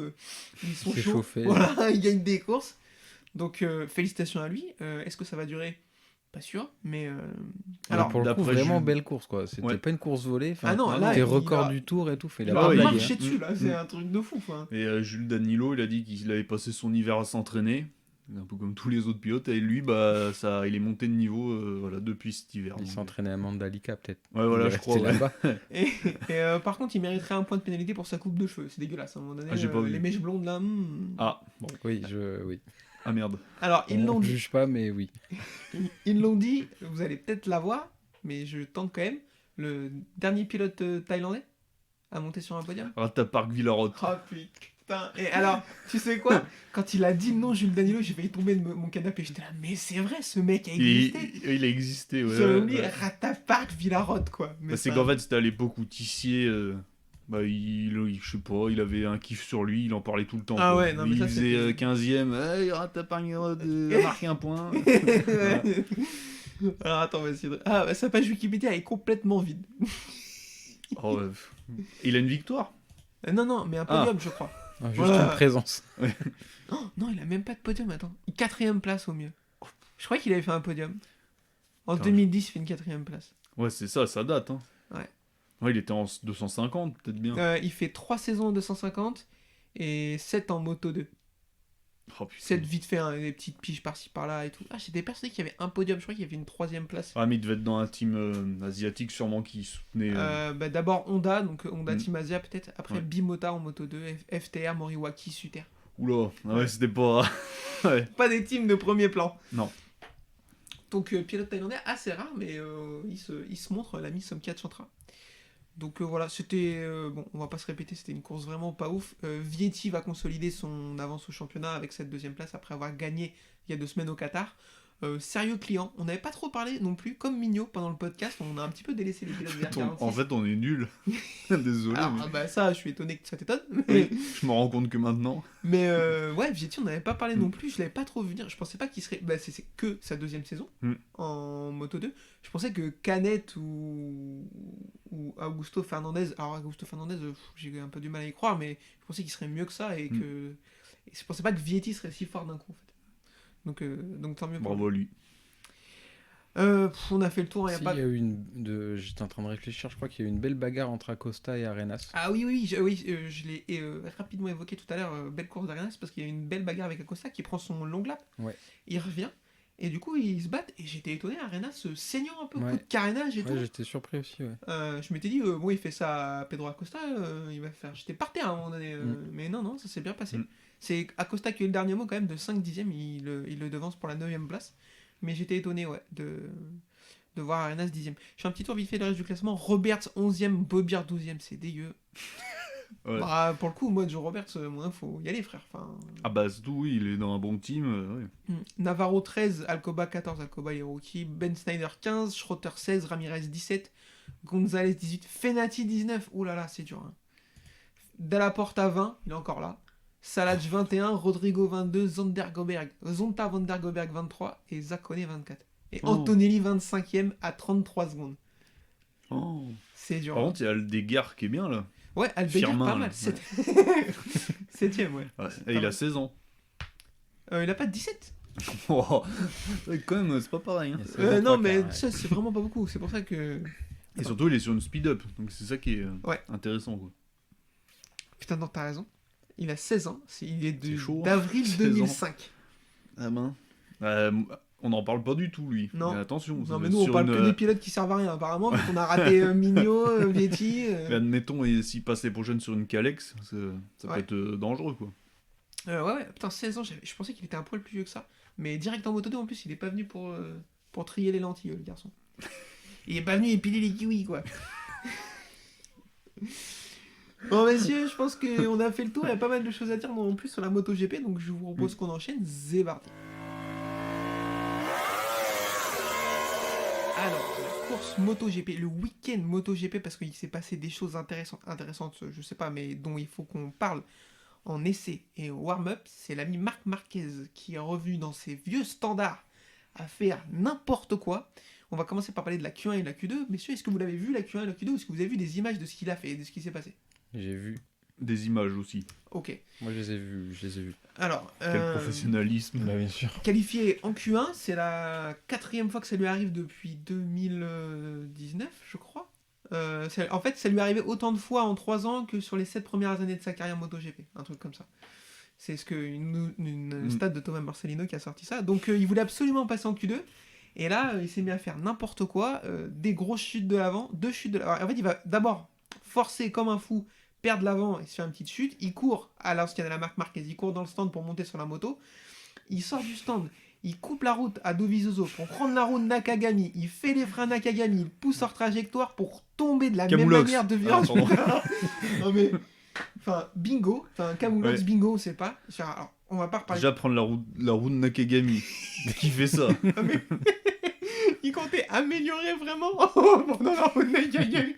ils sont C'est chauds. chauffé. Voilà, ils gagnent des courses. Donc, félicitations à lui. Est-ce que ça va durer? Pas sûr, mais Alors, pour le coup, d'après vraiment Jules- belle course, quoi. C'était Ouais. pas une course volée. Ah non, Ah là, non, T'es il record va- du tour et tout. Fait il la va blague, marcher hein. dessus, là, c'est un truc de fou. Quoi. Et Jules Danilo, il a dit qu'il avait passé son hiver à s'entraîner. un peu comme tous les autres pilotes, et lui, bah, il est monté de niveau voilà, depuis cet hiver. Il donc. s'entraînait à Mandalika, peut-être. Ouais, voilà, Il est je crois. resté Ouais. là-bas. Par contre, il mériterait un point de pénalité pour sa coupe de cheveux. C'est dégueulasse. À un moment donné, Ah, j'ai pas vu. les mèches blondes là. Ah, bon. Oui. Ah merde. Alors, ils On l'ont ne dit. juge pas, mais oui. Ils l'ont dit. Vous allez peut-être la voir, mais je tente quand même. Le dernier pilote thaïlandais a monté sur un podium. Rata Park Villarote. Oh putain. Et alors, tu sais quoi? Quand il a dit le nom Jules Danilo, j'ai failli tomber de mon canapé. J'étais là, mais c'est vrai, ce mec a existé. Il a existé, ouais. J'avais ouais, oublié ouais. Ratapark Villarote, quoi. Mais Bah, c'est ça- qu'en fait, c'était à l'époque où Tissier, bah, je sais pas, il avait un kiff sur lui, il en parlait tout le temps. Ah quoi. ouais, non, mais il ça, faisait c'était- 15ème, hey, Rata Park Villarote a marqué un point. Ouais. Alors attends, on va essayer de... Ah, bah, sa page Wikipédia est complètement vide. Oh, il a une victoire. Non, mais un podium, je crois. Ah, juste Voilà. en présence. Oh, non, il a même pas de podium, attends. 4ème place au mieux. Je crois qu'il avait fait un podium. En Putain, 2010, il fait une 4ème place. Ouais, c'est ça, ça date. Hein. Ouais. Ouais, il était en 250, peut-être bien. Il fait 3 saisons en 250 et 7 en moto 2. Oh, putain. 7 vite fait, hein, des petites piges par-ci par-là et tout. Ah, j'étais persuadé qu'il y avait un podium, je crois qu'il y avait une 3ème place. Ah, mais il devait être dans un team asiatique, sûrement, qui soutenait. Bah, d'abord Honda, donc Honda Mm. Team Asia peut-être. Après Ouais. Bimota en moto 2, FTR, Moriwaki, Suter. Oula, ah ouais, c'était pas. ouais. Pas des teams de premier plan. Non. Donc pilote thaïlandais assez rare, mais il se montre l'ami Somkiat Chantra. Donc voilà, c'était bon, on va pas se répéter, c'était une course vraiment pas ouf. Vietti va consolider son avance au championnat avec cette 2ème place après avoir gagné il y a 2 semaines au Qatar. Sérieux client, on n'avait pas trop parlé non plus, comme Mignot pendant le podcast, on a un petit peu délaissé les pilotes VR46. En fait, on est nuls. Désolé. Alors, mais bah ça, je suis étonné que ça t'étonne. oui, je me rends compte que maintenant. Mais ouais, Vietti, on n'avait pas parlé non plus, je l'avais pas trop vu venir. Je pensais pas qu'il serait. Bah, c'est que sa 2ème saison en Moto 2. Je pensais que Canet ou Augusto Fernandez. Alors, Augusto Fernandez, j'ai un peu du mal à y croire, mais je pensais qu'il serait mieux que ça et que. Et je pensais pas que Vietti serait si fort d'un coup en fait. Donc tant mieux pour Bravo à lui. lui. On a fait le tour, il y a Si, pas. il y a eu J'étais en train de réfléchir, je crois qu'il y a eu une belle bagarre entre Acosta et Arenas. Ah oui, je l'ai rapidement évoqué tout à l'heure, belle course d'Arenas, parce qu'il y a eu une belle bagarre avec Acosta qui prend son long lap, Ouais. il revient, et du coup ils se battent, et j'étais étonné, Arenas saignant un peu, Ouais. coup de carénage et Ouais, tout. j'étais surpris aussi, ouais. Je m'étais dit, bon il fait ça à Pedro Acosta, il va faire... J'étais par terre à un moment donné, mais non, ça s'est bien passé. C'est Acosta qui a eu le dernier mot quand même, de 5 dixièmes, il le devance pour la 9ème place, mais j'étais étonné, ouais, de voir Arenas 10ème. Je fais un petit tour vite fait le reste du classement. Roberts 11ème, Bobir 12ème, c'est dégueu. Ouais. Bah, pour le coup, moi, Joe Roberts, moi, faut y aller, frère. Enfin... Ah bah c'est tout, oui, il est dans un bon team. Ouais. Navarro 13, Alcoba 14, Alcoba les rookies, Ben Snyder 15, Schroeter 16, Ramirez 17, Gonzalez 18, Fenati 19, ouh là là, c'est dur. Hein. Dallaporta 20, il est encore là. Salaj 21, Rodrigo 22, Zonta van der Goberg 23 et Zaccone 24. Et Antonelli 25ème à 33 secondes. Oh. C'est dur. Par contre, il y a le Dégard qui est bien là. Ouais, Albegar Firmin, pas là, mal. ouais. 7ème, ouais. Ouais, et il a 16 ans. Il a pas de 17. Oh. Ouais, quand même, c'est pas pareil. Hein. Il y a 16 ans, Non, trois mais quarts, ça, c'est vraiment pas beaucoup. C'est pour ça que. Et surtout, il est sur une speed-up. Donc c'est ça qui est Ouais. intéressant. Quoi. Putain, non, t'as raison. Il a 16 ans. Il est C'est chaud, hein. d'avril 16 ans. 2005. Ah ben. On n'en parle pas du tout, lui. Non. Mais attention. Non, ça mais va nous, être on sur parle que une, des pilotes qui servent à rien, apparemment. Vu qu'on a raté Mignot, Vietti. Mais admettons, et s'il passe les prochaines sur une Calex, ça peut Ouais. être dangereux, quoi. Ouais, putain, 16 ans. Je pensais qu'il était un poil plus vieux que ça. Mais direct en moto 2, en plus, il est pas venu pour trier les lentilles, le garçon. Il est pas venu épiler les kiwis, quoi. Bon, messieurs, je pense qu'on a fait le tour. Il y a pas mal de choses à dire non plus sur la MotoGP. Donc, je vous propose qu'on enchaîne. C'est parti. Alors, la course MotoGP, le week-end MotoGP, parce qu'il s'est passé des choses intéressantes, je sais pas, mais dont il faut qu'on parle en essai et au warm-up, c'est l'ami Marc Marquez qui est revenu dans ses vieux standards à faire n'importe quoi. On va commencer par parler de la Q1 et de la Q2. Messieurs, est-ce que vous l'avez vu la Q1 et la Q2 ou est-ce que vous avez vu des images de ce qu'il a fait et de ce qui s'est passé? J'ai vu. Des images aussi. Ok. Moi, je les ai vus. Alors, Quel professionnalisme. Bah, bien sûr. qualifié en Q1, c'est la 4e fois que ça lui arrive depuis 2019, je crois. En fait, ça lui est arrivé autant de fois en 3 ans que sur les 7 premières années de sa carrière MotoGP. Un truc comme ça. C'est ce que une stat de Thomas Morcellino qui a sorti ça. Donc il voulait absolument passer en Q2. Et là, il s'est mis à faire n'importe quoi. Des grosses chutes de l'avant, 2 chutes de l'avant. En fait, il va d'abord forcer comme un fou, perdre l'avant et se faire une petite chute. Il court à l'ancienne de la marque Marquez. Il court dans le stand pour monter sur la moto. Il sort du stand. Il coupe la route à Dovizioso pour prendre la route Nakagami. Il fait les freins Nakagami. Il pousse hors trajectoire pour tomber de la même Camoulox. manière de Ah, virage. pardon. Non mais... Enfin, bingo. Enfin, Camoulox, Ouais. bingo, on sait pas. Alors, on va pas reparler. Déjà prendre la roue de Nakagami. Qui fait ça? Il comptait améliorer vraiment pendant la route Nakagami.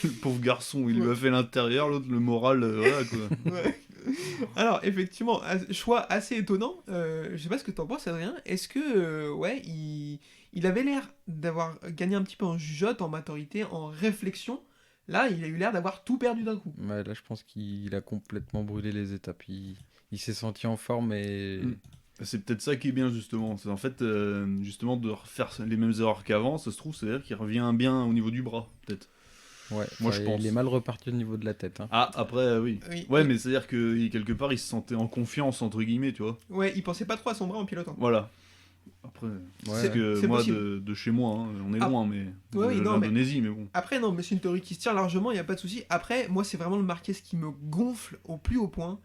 Le pauvre garçon, il lui a fait l'intérieur, l'autre le moral, voilà quoi. Ouais. Alors, effectivement, choix assez étonnant. Je sais pas ce que t'en penses, Adrien. Est-ce que, ouais, il avait l'air d'avoir gagné un petit peu en jugeote, en maturité, en réflexion. Là, il a eu l'air d'avoir tout perdu d'un coup. Ouais, là, je pense qu'il a complètement brûlé les étapes. Il s'est senti en forme et... C'est peut-être ça qui est bien justement. C'est en fait, justement, de refaire les mêmes erreurs qu'avant, ça se trouve, c'est-à-dire qu'il revient bien au niveau du bras, peut-être. Ouais, Moi, enfin, je pense. Il est mal reparti au niveau de la tête. Hein. Ah, après, oui. Oui. Ouais, mais c'est-à-dire que quelque part, il se sentait en confiance, entre guillemets, tu vois. Ouais, il pensait pas trop à son bras en pilotant. Voilà. Après, Ouais. c'est que c'est moi, possible. de chez moi, hein, on est Ah. loin, mais... Ouais, oui, de non, mais- l'Indonésie, mais bon. Après, non, mais c'est une théorie qui se tient largement, il n'y a pas de souci. Après, moi, c'est vraiment le Marquez qui me gonfle au plus haut point.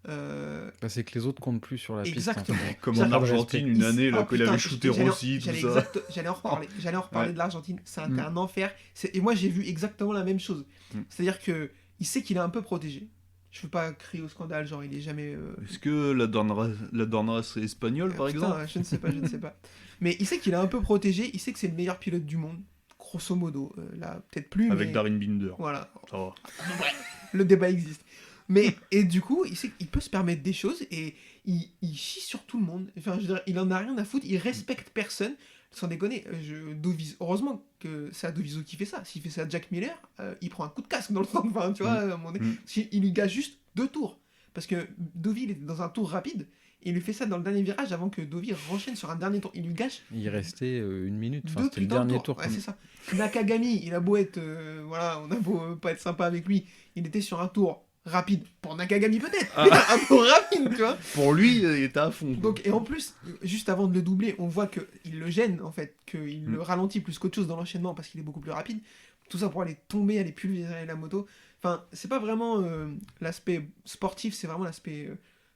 Bah, c'est que les autres comptent plus sur la Exactement. piste. Comme J'ai en pas de Argentine, respect. une année, là, Oh, quand il putain, avait shooté Rossi, tout ça. J'allais en reparler. J'allais en reparler Ouais. de l'Argentine. C'est Mm. un enfer. Et moi, j'ai vu exactement la même chose. Mm. C'est-à-dire que il sait qu'il est un peu protégé. Je veux pas crier au scandale, genre il est jamais. Est-ce que la Dorna serait espagnole, par Putain, exemple je ne sais pas, je ne sais pas. Mais il sait qu'il est un peu protégé. Il sait que c'est le meilleur pilote du monde, grosso modo. Là, peut-être plus. Avec mais... Darren Binder. Voilà. Ça va. Le débat existe. Mais, et du coup, il sait qu'il peut se permettre des choses et il chie sur tout le monde. Enfin, je veux dire, il en a rien à foutre, il respecte personne. Sans déconner, heureusement que c'est à Dovizioso qui fait ça. S'il fait ça à Jack Miller, il prend un coup de casque dans le stand. Enfin, tu vois, à un moment donné, il lui gâche juste 2 tours. Parce que Dovi, il était dans un tour rapide et il lui fait ça dans le dernier virage avant que Dovi renchaîne sur un dernier tour. Il lui gâche Il restait 1 minute. Enfin, 2 c'était le putains de dernier tours. tour. Ouais, c'est ça. Nakagami, il a beau être. Voilà, on a beau pas être sympa avec lui. Il était sur un tour rapide. Pour Nakagami, peut-être. Ah. Mais un tour rapide, tu vois. Pour lui, il était à fond. quoi. Donc, et en plus, juste avant de le doubler, on voit qu'il le gêne, en fait, qu'il le ralentit plus qu'autre chose dans l'enchaînement parce qu'il est beaucoup plus rapide. Tout ça pour aller tomber, aller pulvériser la moto. Enfin, c'est pas vraiment l'aspect sportif, c'est vraiment l'aspect.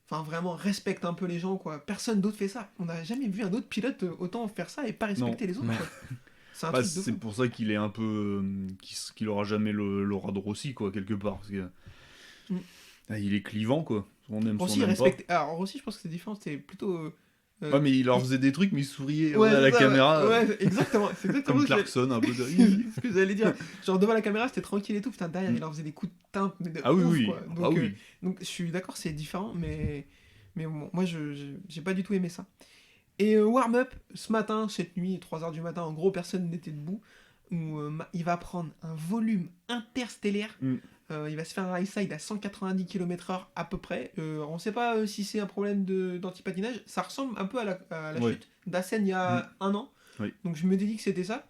Enfin, vraiment, respecte un peu les gens, quoi. Personne d'autre fait ça. On n'a jamais vu un autre pilote autant faire ça et pas respecter les autres, Non. quoi. C'est un Bah, truc de c'est fou. pour ça qu'il est un peu. Qu'il aura jamais l'aura de Rossi, quoi, quelque part. Parce que. Mm. Ah, il est clivant, quoi. On aime, Rossi, on aime respecte. Alors, Rossi, je pense que c'est différent, c'est plutôt. pas. Ouais, mais il leur faisait des trucs, mais il souriait Ouais, à la c'est ça, caméra. Ouais, exactement. C'est exactement Comme ce que Clarkson, un peu. ce que j'allais dire. Genre, devant la caméra, c'était tranquille et tout. Putain, derrière, il leur faisait des coups de timbre. Mais de Ah oui, ouf, oui. quoi. Donc, Ah oui. donc, je suis d'accord, c'est différent, mais bon, moi, j'ai pas du tout aimé ça. Et warm-up, ce matin, cette nuit, 3h du matin, en gros, personne n'était debout, où il va prendre un volume interstellaire. Mm. Il va se faire un high side à 190 km/h à peu près. On sait pas si c'est un problème d'antipatinage. Ça ressemble un peu à la Ouais. chute d'Assen il y a 1 an. Oui. Donc je me dis que c'était ça.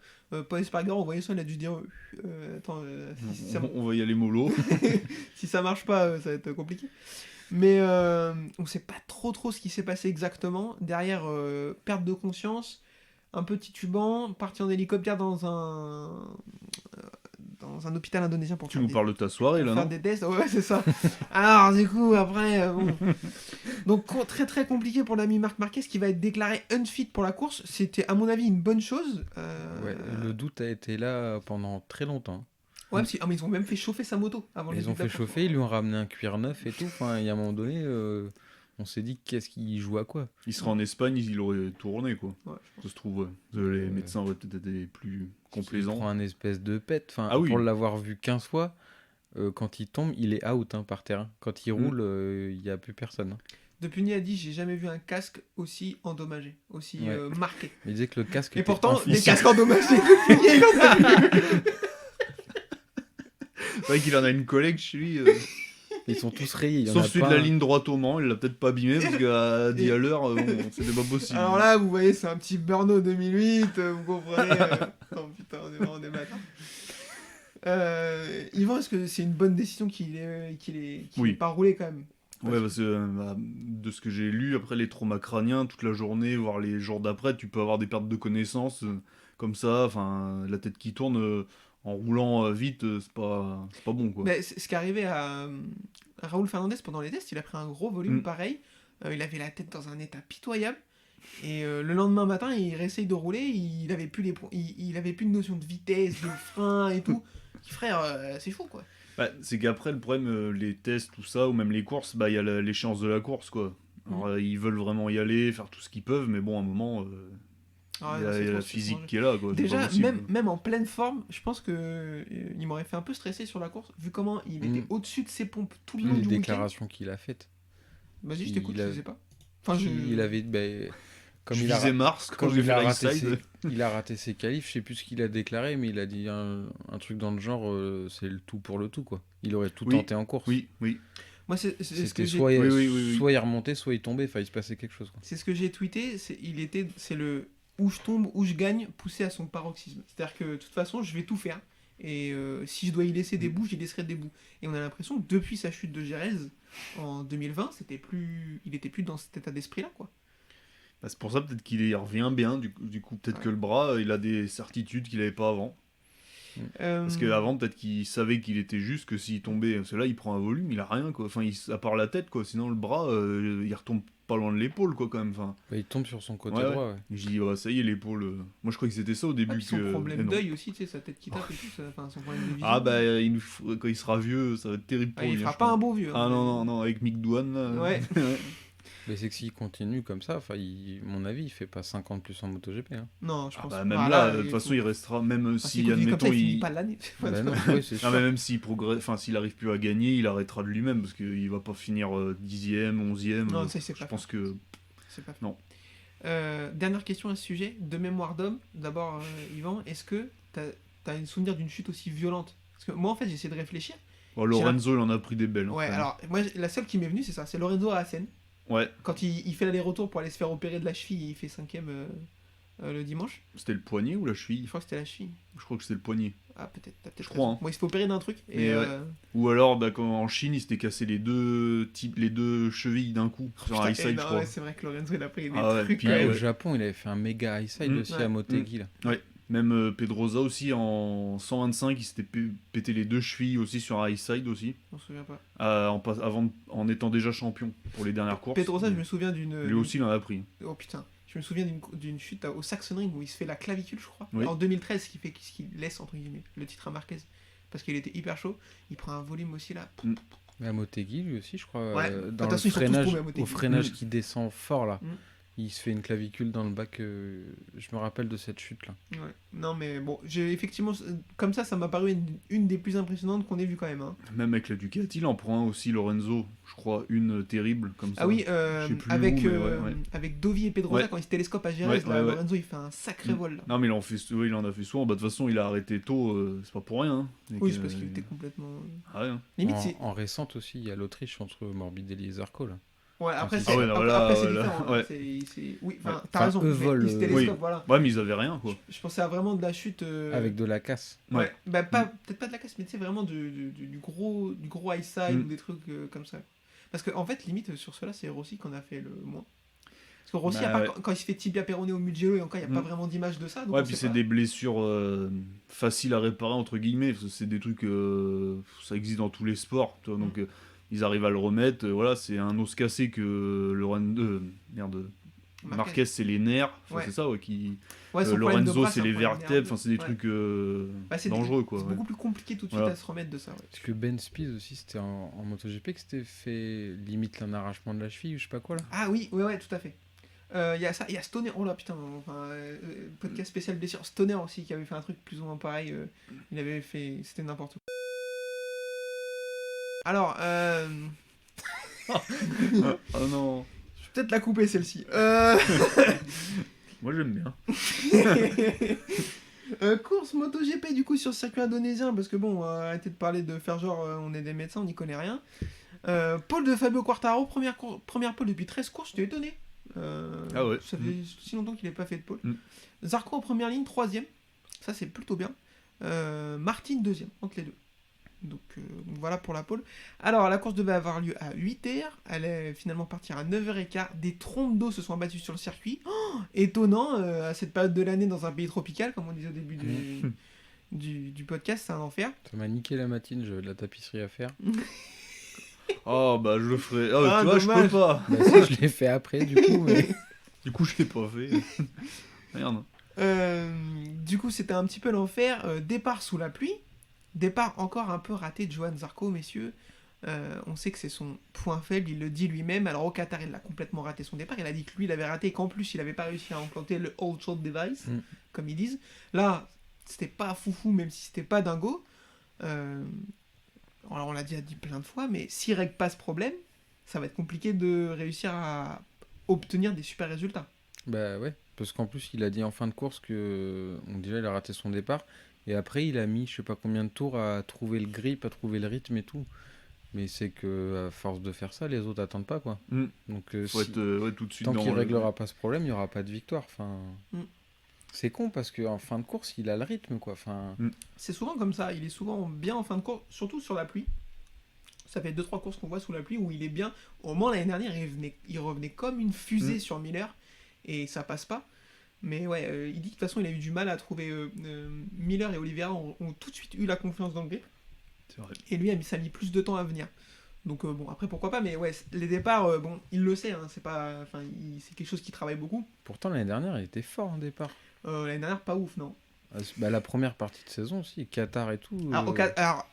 Paul Espargaro, on voyait ça, il a dû se dire attends, si ça On va y aller mollo. si ça marche pas, ça va être compliqué. Mais on sait pas trop ce qui s'est passé exactement. Derrière, perte de conscience, un peu titubant, parti en hélicoptère dans un hôpital indonésien pour Tu faire nous des- parles de ta soirée, là, faire non des tests. Ouais, c'est ça. Alors, du coup, après, bon. Donc, très très compliqué pour l'ami Marc Marquez qui va être déclaré unfit pour la course. C'était, à mon avis, une bonne chose. Ouais, le doute a été là pendant très longtemps. Ouais, parce que, mais ils ont même fait chauffer sa moto avant le Ils début ont de la fait course. chauffer, ils lui ont ramené un cuir neuf et tout. Enfin, il y a un moment donné, on s'est dit qu'est-ce qu'il joue à quoi. Il serait en Espagne, il aurait tourné, quoi. Ouais, Ça se trouve, ouais. Les médecins auraient peut-être été plus Il complaisants. prend un espèce de pet. Enfin, Ah oui. pour l'avoir vu 15 fois, quand il tombe, il est out par terre. Quand il Mm. roule, il n'y a plus personne. hein. Depuis Niadi, j'ai jamais vu un casque aussi endommagé, aussi Ouais. marqué. Il disait que le casque Et était pourtant, enfoncé. des casques endommagés, il en a vu. C'est vrai qu'il en a une collègue chez lui. Ils sont tous rayés. Il y en Sauf a celui pas de la un. ligne droite au Mans, il l'a peut-être pas abîmé parce qu'à 10 à l'heure, bon, c'était pas possible. Alors là, vous voyez, c'est un petit Burno 2008, vous comprenez. Oh putain, on est vraiment des bâtards. Yvan, est-ce que c'est une bonne décision qu'il ait Oui. pas roulé quand même? Ouais, parce que de ce que j'ai lu, après les traumas crâniens, toute la journée, voire les jours d'après, tu peux avoir des pertes de connaissances comme ça, enfin, la tête qui tourne en roulant vite, c'est pas bon, quoi. Mais c'est ce qui est arrivé à Raúl Fernandez pendant les tests, il a pris un gros volume Mm. pareil, il avait la tête dans un état pitoyable, et le lendemain matin, il réessaye de rouler, il avait plus, il avait plus de notion de vitesse, de frein et tout. Frère, c'est fou quoi. Bah, c'est qu'après, le problème, les tests, tout ça, ou même les courses, bah, il y a l'échéance de la course, quoi. Alors, ils veulent vraiment y aller, faire tout ce qu'ils peuvent, mais bon, à un moment, Ah, il y non, a, c'est il y a trop, la c'est physique trop qui est là, quoi. C'est pas Déjà, possible. même en pleine forme, je pense que il m'aurait fait un peu stresser sur la course, vu comment il était au-dessus de ses pompes tout le long Les du week-end. déclarations qu'il a faites. Vas-y, je t'écoute, il a- je sais pas. Enfin, Il avait. Ben, comme Je il a, visais Mars quand comme j'ai il fait a, la raté side. il a raté ses qualifs, je sais plus ce qu'il a déclaré, mais il a dit un truc dans le genre c'est le tout pour le tout, quoi. Il aurait tout Oui. tenté en course. Oui, oui. Moi, c'est ce que C'était j'ai. soit, Oui. soit il remontait, soit il tombait, enfin il se passait quelque chose, quoi. C'est ce que j'ai tweeté, c'est le où je tombe, où je gagne, poussé à son paroxysme. C'est-à-dire que de toute façon, je vais tout faire. Et si je dois y laisser des bouts, j'y laisserai des bouts. Et on a l'impression que depuis sa chute de Jerez en 2020, il était plus dans cet état d'esprit-là, quoi. Bah, c'est pour ça peut-être qu'il y revient bien, du coup peut-être que le bras, il a des certitudes qu'il avait pas avant. Parce qu'avant, peut-être qu'il savait qu'il était juste, que s'il tombait, parce que là, il prend un volume, il a rien, quoi. Enfin, à part la tête, quoi. Sinon, le bras, il retombe pas loin de l'épaule, quoi, quand même. Enfin, Bah, il tombe sur son côté Ouais, droit, ouais. j'ai dit, ça y est, l'épaule. Moi, je croyais que c'était ça au Ah, début. puis son mais problème non. d'œil aussi, tu sais, sa tête qui tape et tout, enfin son problème de vision. Ah, bah, quand il sera vieux, ça va être terrible pour Ah, il lui. fera je pas pense. un beau vieux. Ah hein, non, non, non, avec Mick Doohan, là. Ouais. Mais c'est que s'il continue comme ça, enfin, mon avis, il fait pas 50 plus en MotoGP. Hein. Non, je Ah pense bah, pas. même Ah, là, de toute il façon, faut- il restera, même Enfin, si, s'il continue comme admettons, ça, il finit pas l'année. Bah non, ouais, c'est Non, sûr. mais même s'il progresse, enfin, s'il arrive plus à gagner, il arrêtera de lui-même, parce qu'il va pas finir 10e, 11e. Non, ça, il sait Je pas pense que. C'est pas fait. Non. Dernière question à ce sujet, de mémoire d'homme. D'abord, Yvan, est-ce que t'as un souvenir d'une chute aussi violente? Parce que moi, en fait, j'ai essayé de réfléchir. Bon, Lorenzo, il en a pris des belles. hein, Ouais, quand même. alors, moi, la seule qui m'est venue, c'est ça, c'est Lorenzo à Assen. Ouais, Quand il fait l'aller-retour pour aller se faire opérer de la cheville, il fait 5ème le dimanche. c'était le poignet ou la Je cheville? crois que c'était la cheville. Je crois que c'était le poignet. Ah, peut-être, t'as peut-être Je crois, raison. hein. Bon, il se fait opérer d'un truc. Et, Mais ouais. Ou alors, bah, quand en Chine, il s'était cassé les deux chevilles d'un coup sur un high putain, side, non, je crois. ouais, c'est vrai que Lorenzo, il a pris des Ah ouais, trucs. puis, Puis, quand même. au Japon, il avait fait un méga high side aussi Ouais. à Motegi, là. Même Pedrosa aussi, en 125, il s'était pété les deux chevilles aussi sur un high side aussi, Je m'en souviens pas. en étant déjà champion pour les dernières courses. Pedrosa, je me souviens d'une. Lui aussi, il en a pris. Oh putain, je me souviens d'une chute au Sachsenring où il se fait la clavicule, je crois. Oui. En 2013, ce qui laisse, entre guillemets, le titre à Marquez. Parce qu'il était hyper chaud. Il prend un volume aussi là. Mais à Motegi, lui aussi, je crois, Ouais. dans Attention, ils sont tous freinage, tombés à Motegi. au freinage qui descend fort, là. Mm. Il se fait une clavicule dans le bac. Je me rappelle de cette chute-là. Ouais. Non, mais bon, j'ai effectivement. Comme ça m'a paru une des plus impressionnantes qu'on ait vu quand même. Hein. Même avec la Ducati, il en prend un aussi, Lorenzo. Je crois une terrible comme ça. Ah oui, Je sais plus avec, où, mais ouais. avec Dovi et Pedrosa, Ouais. quand ils se télescopent à Jerez, Ouais, là, ouais. Lorenzo il fait un sacré Mm. vol là. Non, mais il en a fait souvent. Bah, de toute façon, il a arrêté tôt, c'est pas pour rien. Hein. Et Oui, que- c'est parce qu'il était complètement. Ah ouais, hein. Limite, c'est. En récente aussi, il y a l'Autriche entre Morbidelli et Zarco, là. Ouais, après, Ah c'est ouais, non, après, là, après, c'est là, différent. ouais. Hein. Oui, enfin, Ouais. t'as Enfin, raison. eux mais volent, ils se télescopent, oui. voilà. Ouais, mais ils avaient rien, quoi. Je pensais à vraiment de la chute. Avec de la casse. Ouais. Ouais. Bah, peut-être pas de la casse, mais tu sais, vraiment du gros high side Mm. ou des trucs comme ça. Parce qu'en fait, limite, sur cela, c'est Rossi qu'on a fait le moins. Parce que Rossi, Bah, à part ouais. quand il se fait tibia péroné au Mugello, et encore, il n'y a pas Mm. vraiment d'image de ça. Donc Ouais, on puis sait c'est pas. des blessures faciles à réparer, entre guillemets. Parce que c'est des trucs. Ça existe dans tous les sports. Tu vois, donc, ils arrivent à le remettre. Voilà, c'est un os cassé que Marquez, c'est les nerfs. Enfin, Ouais. c'est ça, ouais, qui. Ouais, son problème de Lorenzo, bras, c'est un les problème vertèbres. nerveux. Enfin, c'est des Ouais. trucs Bah, c'est dangereux, quoi. C'est ouais. beaucoup plus compliqué tout de suite Voilà. à se remettre de ça. Ouais. Parce que Ben Spies aussi, c'était en MotoGP que c'était fait limite un arrachement de la cheville ou je sais pas quoi, là. Ah oui, ouais, tout à fait. Il y a ça, il y a Stoner, oh là putain, enfin, podcast spécial blessure. Stoner aussi qui avait fait un truc plus ou moins pareil. Il avait fait, c'était n'importe quoi. Alors, Ah non. je vais peut-être la couper celle-ci. Moi, j'aime bien. Course MotoGP du coup sur le circuit indonésien parce que bon, arrêtez de parler de faire genre on est des médecins, on n'y connaît rien. Pole de Fabio Quartararo, première pole depuis 13 courses, j'étais étonné. Ah ouais. Ça fait si longtemps qu'il n'avait pas fait de pole. Mm. Zarco en première ligne, 3ème, ça c'est plutôt bien. Martin 2ème, entre les deux. Donc voilà pour la pole. Alors la course devait avoir lieu à 8h, elle est finalement partie à 9h15, des trompes d'eau se sont abattues sur le circuit. Oh, étonnant, à cette période de l'année dans un pays tropical, comme on disait au début du podcast, c'est un enfer. Ça m'a niqué la matinée, j'avais de la tapisserie à faire. Oh, bah, je le ferai. Oh, Ah, tu vois, je dommage. peux pas. Bah si, je l'ai fait après, du coup, mais... Du coup, je l'ai pas fait. Merde. Du coup, c'était un petit peu l'enfer. Départ sous la pluie. Départ encore un peu raté de Johan Zarco, messieurs. On sait que c'est son point faible, il le dit lui-même. Alors au Qatar, il a complètement raté son départ. Il a dit que lui, il avait raté et qu'en plus, il n'avait pas réussi à implanter le Hold Short Device, comme ils disent. Là, c'était pas foufou, même si c'était pas dingo. Alors on l'a dit plein de fois, mais s'il règle pas ce problème, ça va être compliqué de réussir à obtenir des super résultats. Bah ouais, parce qu'en plus, il a dit en fin de course que... Donc déjà, il a raté son départ. Et après, il a mis je sais pas combien de tours à trouver le grip, à trouver le rythme et tout. Mais c'est que à force de faire ça, les autres attendent pas, quoi. Donc Faut si... être tout de suite tant dans qu'il le- réglera pas ce problème, il y aura pas de victoire. Enfin... Mm. C'est con parce qu'en fin de course, il a le rythme, quoi. Enfin... C'est souvent comme ça, il est souvent bien en fin de course, surtout sur la pluie. Ça fait 2-3 courses qu'on voit sous la pluie où il est bien. Au moins l'année dernière, il revenait comme une fusée sur Miller et ça passe pas. Mais ouais, il dit que de toute façon, il a eu du mal à trouver. Miller et Oliveira ont tout de suite eu la confiance dans le grip. C'est vrai. Et lui, ça a mis plus de temps à venir. Donc bon, après pourquoi pas, mais ouais, les départs, bon, il le sait, hein, c'est pas, enfin, c'est quelque chose qui travaille beaucoup. Pourtant, l'année dernière, il était fort en départ. L'année dernière, pas ouf, non. Bah, la première partie de saison aussi, Qatar et tout. Alors,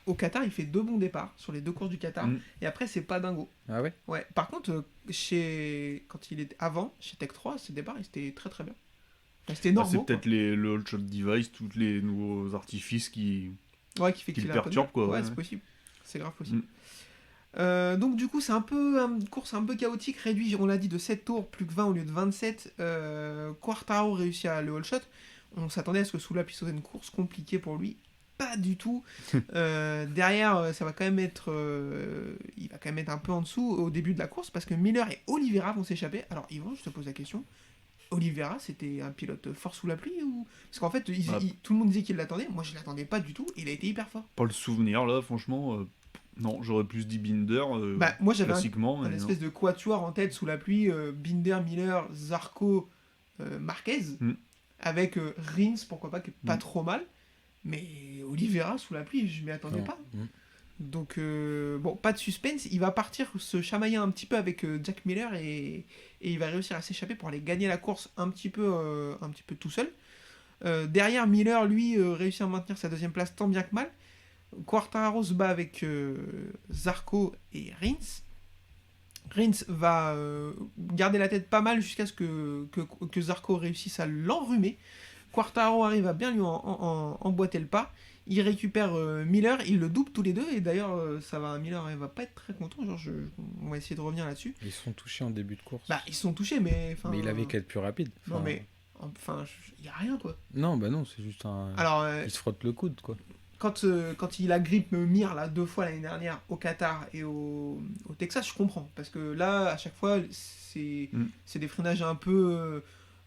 au Qatar, il fait 2 bons départs sur les 2 courses du Qatar, et après, c'est pas dingo. Ah ouais. Ouais, par contre, quand il était avant, chez Tech 3, ses départs, ils étaient très très bien. Enfin, c'était Bah, normaux. c'est peut-être le Hold Shot Device, tous les nouveaux artifices qui. Ouais, qui fait qui qu'il le a un peu de perturbe, mal. quoi, Ouais, ouais. c'est possible. C'est grave possible. Donc du coup, c'est un peu une course un peu chaotique, réduit, on l'a dit, de 7 tours, plus que 20 au lieu de 27. Quartaro réussit à le hold shot. On s'attendait à ce que Soula puisse sauter une course compliquée pour lui. Pas du tout. Derrière, ça va quand même être... il va quand même être un peu en dessous au début de la course, parce que Miller et Oliveira vont s'échapper. Alors Yvan, je te pose la question. Oliveira, c'était un pilote fort sous la pluie ou... Parce qu'en fait, tout le monde disait qu'il l'attendait. Moi, je l'attendais pas du tout. Il a été hyper fort. Pas le souvenir là, franchement. Non, j'aurais plus dit Binder. Bah, moi, j'avais classiquement. un mais espèce de quatuor en tête sous la pluie. Binder, Miller, Zarco, Marquez. Avec Rins, pourquoi pas, qui est pas trop mal. Mais Oliveira sous la pluie, je m'y attendais Non. pas. Donc, bon, pas de suspense. Il va partir se chamailler un petit peu avec Jack Miller et il va réussir à s'échapper pour aller gagner la course un petit peu tout seul. Derrière, Miller, lui, réussit à maintenir sa deuxième place tant bien que mal. Quartararo se bat avec Zarco et Rins. Rins va garder la tête pas mal jusqu'à ce que Zarco réussisse à l'enrhumer. Quartararo arrive à bien lui emboîter le pas. Il récupère Miller, il le double tous les deux, et d'ailleurs, Miller il va pas être très content. Genre, on va essayer de revenir là-dessus. Ils sont touchés en début de course. Bah, ils sont touchés, mais. Mais il avait qu'à être plus rapide. Non, mais. Enfin, il y a rien, quoi. Non, bah non, c'est juste un. Alors, il se frotte le coude, quoi. quand il a grippe Mir là 2 fois l'année dernière au Qatar et au Texas, je comprends. Parce que là, à chaque fois, c'est des freinages un peu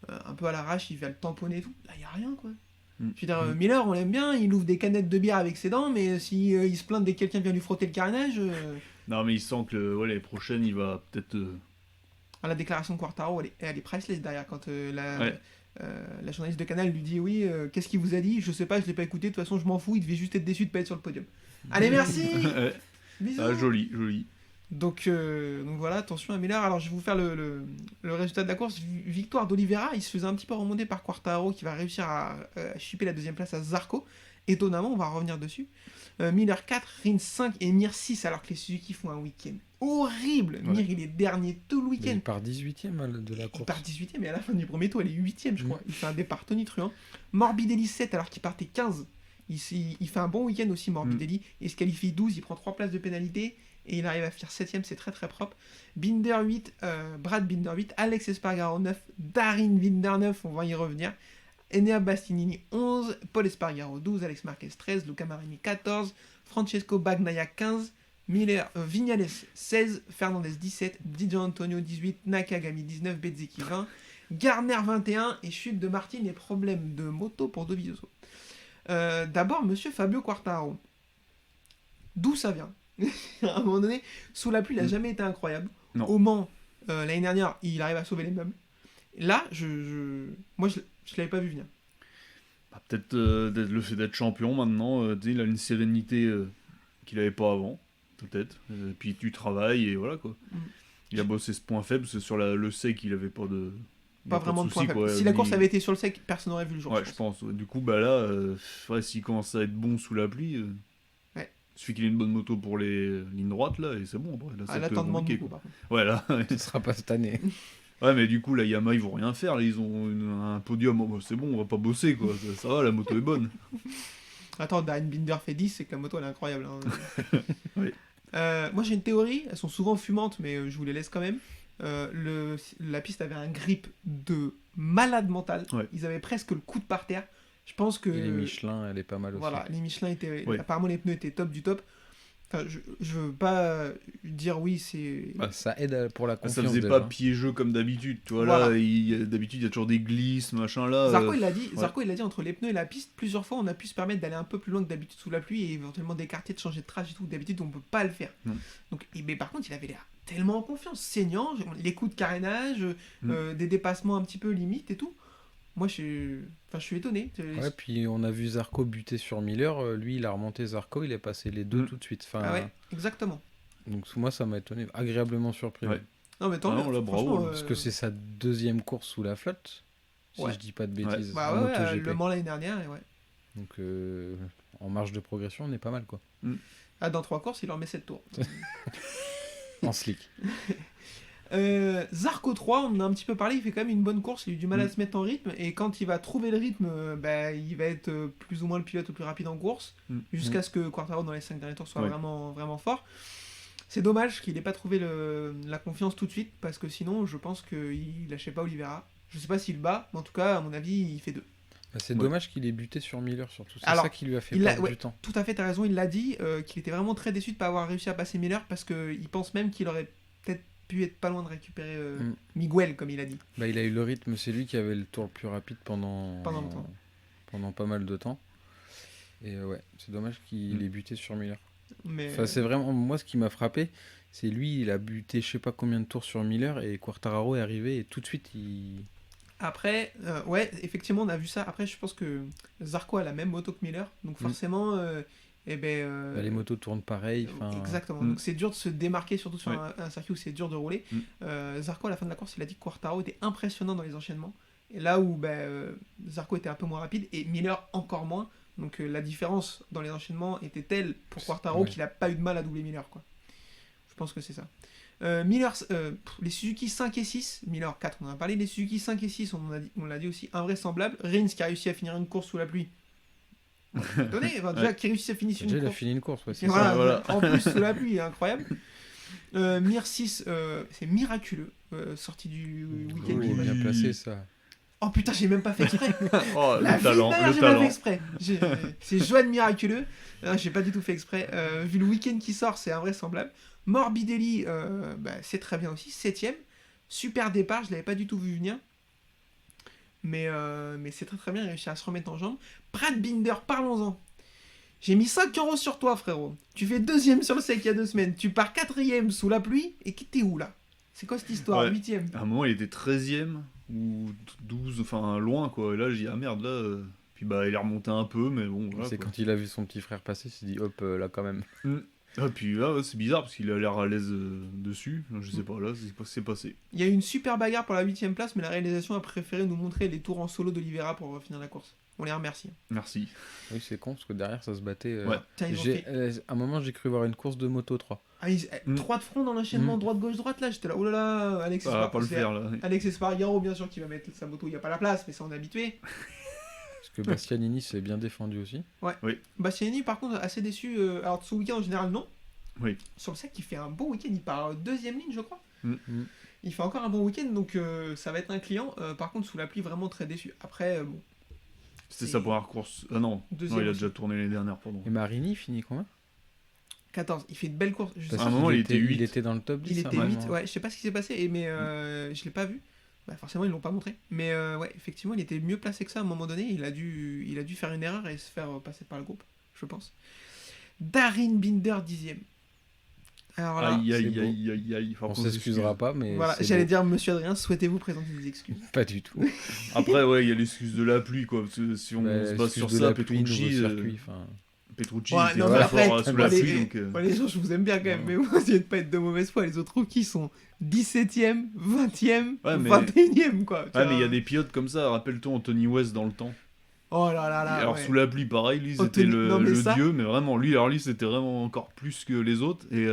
à l'arrache, il va le tamponner et tout. Là, il n'y a rien, quoi. Je veux dire, Miller, on l'aime bien, il ouvre des canettes de bière avec ses dents, mais si il se plaint dès que quelqu'un vient lui frotter le carénage... Non, mais il sent que l'année prochaine, il va peut-être... La déclaration de Quartaro, elle est priceless derrière. Quand la journaliste de Canal lui dit « Oui, qu'est-ce qu'il vous a dit ? Je sais pas, je l'ai pas écouté, de toute façon, je m'en fous, il devait juste être déçu de pas être sur le podium. » Allez, merci. Bisous. Ah, joli, joli. Donc voilà, attention à Miller. Alors je vais vous faire le résultat de la course. Victoire d'Oliveira, il se faisait un petit peu remonter par Quartaro qui va réussir à chipper la deuxième place à Zarco. Étonnamment, on va revenir dessus. Miller 4, Rins 5 et Mir 6 alors que les Suzuki font un week-end horrible. Ouais. Mir il est dernier tout le Mais week-end. il part 18ème de la Il course. part 18ème et à la fin du premier tour il est 8ème je crois. Il fait un départ tonitruant. Morbidelli 7 alors qu'il partait 15. Il fait un bon week-end aussi Morbidelli. Il se qualifie 12, il prend 3 places de pénalité. Et il arrive à faire 7ème, c'est très très propre. Binder 8, Brad Binder 8, Alex Espargaro 9, Darin Binder 9, on va y revenir. Enea Bastianini 11, Paul Espargaro 12, Alex Marquez 13, Luca Marini 14, Francesco Bagnaia 15, Vignales 16, Fernandez 17, Di Gianantonio 18, Nakagami 19, Bezzecchi 20, Garner 21 et chute de Martin et problème de moto pour Dovizioso. D'abord, monsieur Fabio Quartararo. d'où ça vient. À un moment donné, sous la pluie, il n'a jamais été incroyable. Non. Au Mans, l'année dernière, il arrive à sauver les meubles. Là, moi, je l'avais pas vu venir. Bah, peut-être le fait d'être champion maintenant, tu sais, il a une sérénité qu'il n'avait pas avant, peut-être. Puis tu travailles et voilà quoi. Mm. Il a bossé ce point faible, c'est sur le sec, il avait pas de. il y a Pas vraiment de souci, point faible. quoi. Si la Lui, course avait été sur le sec, personne n'aurait vu le jour. Ouais, je pense. Ouais. Du coup, bah là, ouais, s'il commence à être bon sous la pluie, Ouais. il suffit qu'il ait une bonne moto pour les lignes droites, là, et c'est bon. Après, là, ça Là, peut t'en demandes compliquer, beaucoup, quoi. par contre. Ouais, là. Ce sera pas cette année. Ouais, mais du coup, la Yamaha, ils vont rien faire. Là, ils ont un podium. Oh, bah, c'est bon, on va pas bosser, quoi. Ça va, la moto est bonne. Attends, Darren Binder fait 10, c'est que la moto, elle est incroyable. Hein. Oui. Moi, j'ai une théorie. Elles sont souvent fumantes, mais je vous les laisse quand même. La piste avait un grip de malade mental. Ouais. Ils avaient presque le coude par terre. Je pense que... Et les Michelin, elle est pas mal aussi. Voilà, les Michelin étaient... Oui. Apparemment, les pneus étaient top du top. Enfin, je veux pas dire oui, c'est... Bah, ça aide pour la Ça confiance. faisait déjà. pas piégeux comme d'habitude, tu vois. Voilà. Là, d'habitude, il y a toujours des glisses, machin, là. Zarco, il l'a dit, ouais. Zarco, il l'a dit, entre les pneus et la piste, plusieurs fois, on a pu se permettre d'aller un peu plus loin que d'habitude sous la pluie et éventuellement d'écarter, de changer de trajet et tout. D'habitude, on peut pas le faire. Non. Donc, mais par contre, il avait l'air tellement en confiance, saignant, les coups de carénage, des dépassements un petit peu limite et tout. Moi, je suis étonné. Ouais, puis on a vu Zarco buter sur Miller. Lui, il a remonté Zarco, il est passé les deux tout de suite. Enfin, Ah ouais, exactement. donc moi, ça m'a étonné, agréablement surpris. Ouais. Non, mais tant Ah mieux. non, là, bravo, franchement, Parce que c'est sa deuxième course sous la flotte, si Ouais. je dis pas de bêtises. Bah en ouais, MotoGP. Le Mans l'année dernière, et ouais. Donc en marge de progression, on est pas mal quoi. Ah, dans 3 courses, il en met 7 tours. En slick. Zarco 3, on en a un petit peu parlé, il fait quand même une bonne course, il a eu du mal à se mettre en rythme, et quand il va trouver le rythme, il va être plus ou moins le pilote le plus rapide en course, jusqu'à ce que Quartaro dans les 5 derniers tours soit vraiment, vraiment fort. C'est dommage qu'il n'ait pas trouvé la confiance tout de suite, parce que sinon, je pense qu'il lâchait pas Oliveira. Je sais pas s'il le bat, mais en tout cas, à mon avis, il fait 2. Bah, c'est dommage qu'il ait buté sur Miller surtout. C'est Alors, ça qui lui a fait il a- perdre ouais. du temps. Tout à fait, t'as raison, il l'a dit, qu'il était vraiment très déçu de pas avoir réussi à passer Miller, parce qu'il pense même qu'il aurait peut-être pu être pas loin de récupérer Miguel, comme il a dit. Bah, il a eu le rythme, c'est lui qui avait le tour le plus rapide pendant longtemps. Pendant pas mal de temps. Et ouais, c'est dommage qu'il ait buté sur Miller. Mais... Enfin, c'est vraiment moi ce qui m'a frappé, c'est lui, il a buté je sais pas combien de tours sur Miller et Quartararo est arrivé et tout de suite il. Après, ouais, effectivement, on a vu ça. Après, je pense que Zarco a la même moto que Miller, donc forcément, Bah, les motos tournent pareil. Exactement. Donc c'est dur de se démarquer, surtout sur un circuit où c'est dur de rouler. Zarco, à la fin de la course, il a dit que Quartaro était impressionnant dans les enchaînements. Et là où Zarco était un peu moins rapide et Miller encore moins. Donc la différence dans les enchaînements était telle pour Quartaro qu'il n'a pas eu de mal à doubler Miller, quoi. Je pense que c'est ça. Miller, les Suzuki 5 et 6, Miller 4, on en a parlé, les Suzuki 5 et 6, on l'a dit aussi, invraisemblable. Rins qui a réussi à finir une course sous la pluie. Attendez, déjà qui réussit à finir une déjà, course. il a fini une course, ouais, c'est Voilà, ça. voilà. En plus, sous la pluie, incroyable. Mir 6, c'est miraculeux, sorti du week-end. Oh, bien placé ça. Oh putain, j'ai même pas fait exprès. Oh, La le talent, d'ailleurs, le j'ai pas talent. fait exprès. C'est Joanne Miraculeux. J'ai pas du tout fait exprès. Vu le week-end qui sort, c'est invraisemblable. Morbidelli, c'est très bien aussi. 7ème. Super départ, je l'avais pas du tout vu venir. Mais c'est très très bien, il a réussi à se remettre en jambe. Brad Binder, parlons-en. J'ai mis 5 € sur toi, frérot. Tu fais 2ème sur le sec il y a 2 semaines. Tu pars 4ème sous la pluie. Et t'es où là? C'est quoi cette histoire? Ouais. 8ème. À un moment, il était 13ème ou 12, enfin loin quoi. Et là, j'ai dit, ah merde, là. Puis bah, il est remonté un peu, mais bon. Voilà, C'est quoi. quand il a vu son petit frère passer, il s'est dit hop, là quand même. Ah, puis là, ouais, c'est bizarre parce qu'il a l'air à l'aise dessus. Je sais pas, là, c'est passé. Il y a eu une super bagarre pour la 8ème place, mais la réalisation a préféré nous montrer les tours en solo d'Oliveira pour finir la course. On les remercie. Merci. Oui, c'est con parce que derrière ça se battait. Ouais. Putain, ils ont J'ai, fait... à un moment, j'ai cru voir une course de moto 3. Ah, 3 de front dans l'enchaînement, droite-gauche-droite, là, j'étais là, oh là là, Alex Ça va pas le faire là. Alex Espargaro, bien sûr, qui va mettre sa moto, il n'y a pas la place, mais ça on est habitué. Parce que Bastianini s'est bien défendu aussi. Bastianini, par contre, assez déçu. Alors, ce week-end en général, non. Oui. Sur le sec, il fait un bon week-end, il part 2ème ligne, je crois. Mm. Il fait encore un bon week-end, donc ça va être un client. Par contre, sous la pluie, vraiment très déçu. Après, bon. C'était sa première course. Ah non, Deuxième non il a aussi. déjà tourné l'année dernière, pardon. Et Marini finit combien? 14, il fait de belles courses. Je sais Parce À un pas. moment, qu'il il était 8. Il était dans le top 10. Il à un était 8, moment. ouais, je sais pas ce qui s'est passé, mais je l'ai pas vu. Bah, forcément, ils l'ont pas montré. Mais ouais, effectivement, il était mieux placé que ça à un moment donné. Il a dû faire une erreur et se faire passer par le groupe, je pense. Darin Binder 10e. Alors là, Aïe, c'est aïe, beau. aïe, aïe, aïe. Par On contre, s'excusera pas, mais voilà, c'est j'allais beau. dire, monsieur Adrien, souhaitez-vous présenter des excuses? Pas du tout. Après, ouais, il y a l'excuse de la pluie, quoi. Parce que si on Bah, se base excuse sur de ça, la pluie, nouveau Petrucci, circuit, enfin, Petrucci Ouais, était non, mais très après, fort sous moi, la les- pluie, donc... Moi, les gens, je vous aime bien quand même, Ouais. mais vous essayez de pas être de mauvaise foi. Les autres rookies sont 17e, 20e, Ouais, mais- 21e, quoi. tu Ah, mais il y a vois. des pilotes comme ça, rappelle-toi Anthony West dans le temps. Oh là là là. Alors ouais. sous la pluie, pareil, lui c'était Anthony- non, mais le ça- dieu, mais vraiment, lui c'était vraiment encore plus que les autres. Et je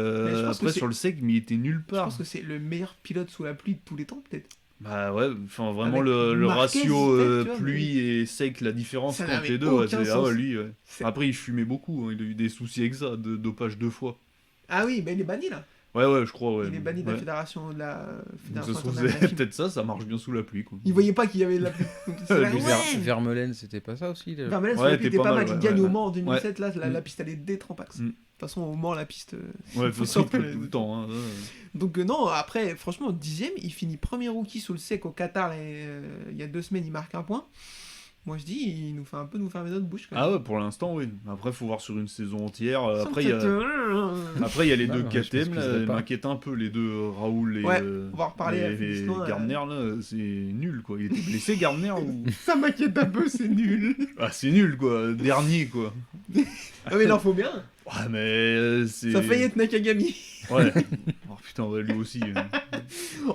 pense que après c'est- sur le sec, mais il était nulle Je part. pense que c'est le meilleur pilote sous la pluie de tous les temps, peut-être. Bah ouais, enfin vraiment Avec le Marquez, ratio peut-être, tu vois, pluie et sec, la différence Ça entre n'avait les deux, ouais, aucun c'est- ah sens. ouais, lui, ouais. C'est- Après il fumait beaucoup, hein, il a eu des soucis avec ça, de dopage 2 fois. Ah oui, mais il est banni là. Ouais, je crois, ouais. Il est banni de la Ouais. fédération de la Donc fédération ça se trouve, internationale de c'est la FIM. peut-être ça marche bien sous la pluie, quoi. Il voyait pas qu'il y avait de la pluie. Donc, c'est là, Lui, ouais. Vermeleine, c'était pas ça aussi là Vermeulen, Ouais, sur la pluie, t'es était pas pas mal, mal. Il ouais, gagne ouais. au Mans en 2007. Là, la Mm. piste elle est détrampax. Mm. De toute façon, au Mans, la piste. Ouais, faut faut sortir tout les- le temps. Hein, Donc non, après, franchement, 10e, il finit premier rookie sous le sec au Qatar. Il y a 2 semaines, il marque un point. Moi, je dis, il nous fait un peu nous fermer notre bouche. Quand même. Ah ouais, pour l'instant, oui. Après, faut voir sur une saison entière. Sans Après, il y a... peut-être, Après, il y a les Bah deux ouais, je KTM, m'excuserai là, pas. m'inquiètent un peu, les deux Raoul et, Ouais, on va en reparler à et Félix Noin, Gardner, là, c'est nul, quoi. Il était blessé, Gardner, ou... Ça m'inquiète un peu, c'est nul. Ah, c'est nul, quoi. Dernier, quoi. Ah, mais il en faut bien. Ouais, mais c'est... Ça faillit être Nakagami. Ouais. Oh putain, ouais, lui aussi.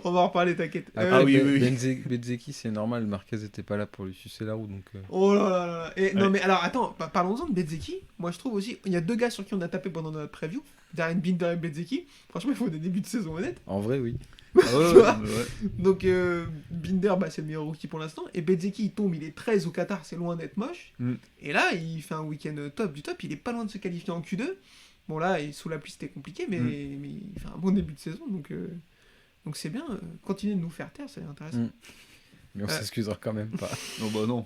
On va en reparler, t'inquiète. Après, Ah oui, oui. Bezzecchi, c'est normal, Marquez était pas là pour lui sucer la roue, donc... Oh là là là. Et, Non Ouais. mais alors attends, parlons-en de Bezzecchi. Moi je trouve aussi, il y a 2 gars sur qui on a tapé pendant notre preview, Darren Binder et Bezzecchi. Franchement, il faut des débuts de saison honnêtes. En vrai, oui. Ah Tu ouais, vois mais ouais. Donc Binder, bah, c'est le meilleur rookie pour l'instant. Et Bezzecchi, il tombe, il est 13 au Qatar, c'est loin d'être moche. Mm. Et là, il fait un week-end top du top, il est pas loin de se qualifier en Q2. Bon là, sous la pluie c'était compliqué, mais il fait un bon début de saison, donc c'est bien. Continuez de nous faire taire, c'est intéressant. Mm. Mais on s'excusera quand même pas. Non, bah non.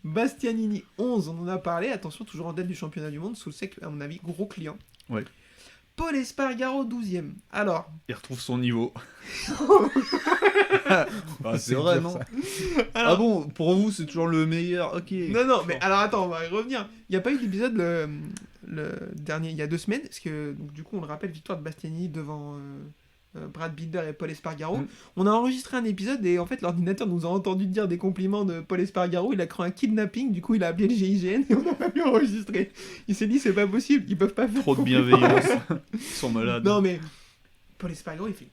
Bastianini 11, on en a parlé, attention, toujours en tête du championnat du monde, sous le sec, à mon avis, gros client. Ouais. Paul Espargaro 12e. Alors, Il retrouve son niveau. Ah, c'est C'est vrai, dur, non ça. Ah bon, pour vous, c'est toujours le meilleur. Ok. non, mais alors attends, on va y revenir. Il n'y a pas eu d'épisode le dernier, il y a 2 semaines, parce que donc, du coup, on le rappelle, victoire de Bastianini devant Brad Binder et Paul Espargaro. Mm. On a enregistré un épisode et en fait, l'ordinateur nous a entendu dire des compliments de Paul Espargaro. Il a cru un kidnapping, du coup, il a appelé le GIGN et on n'a pas pu enregistrer. Il s'est dit, c'est pas possible, ils peuvent pas faire Trop de compliment. bienveillance. Ils sont malades. Non mais Paul Espargaro il fait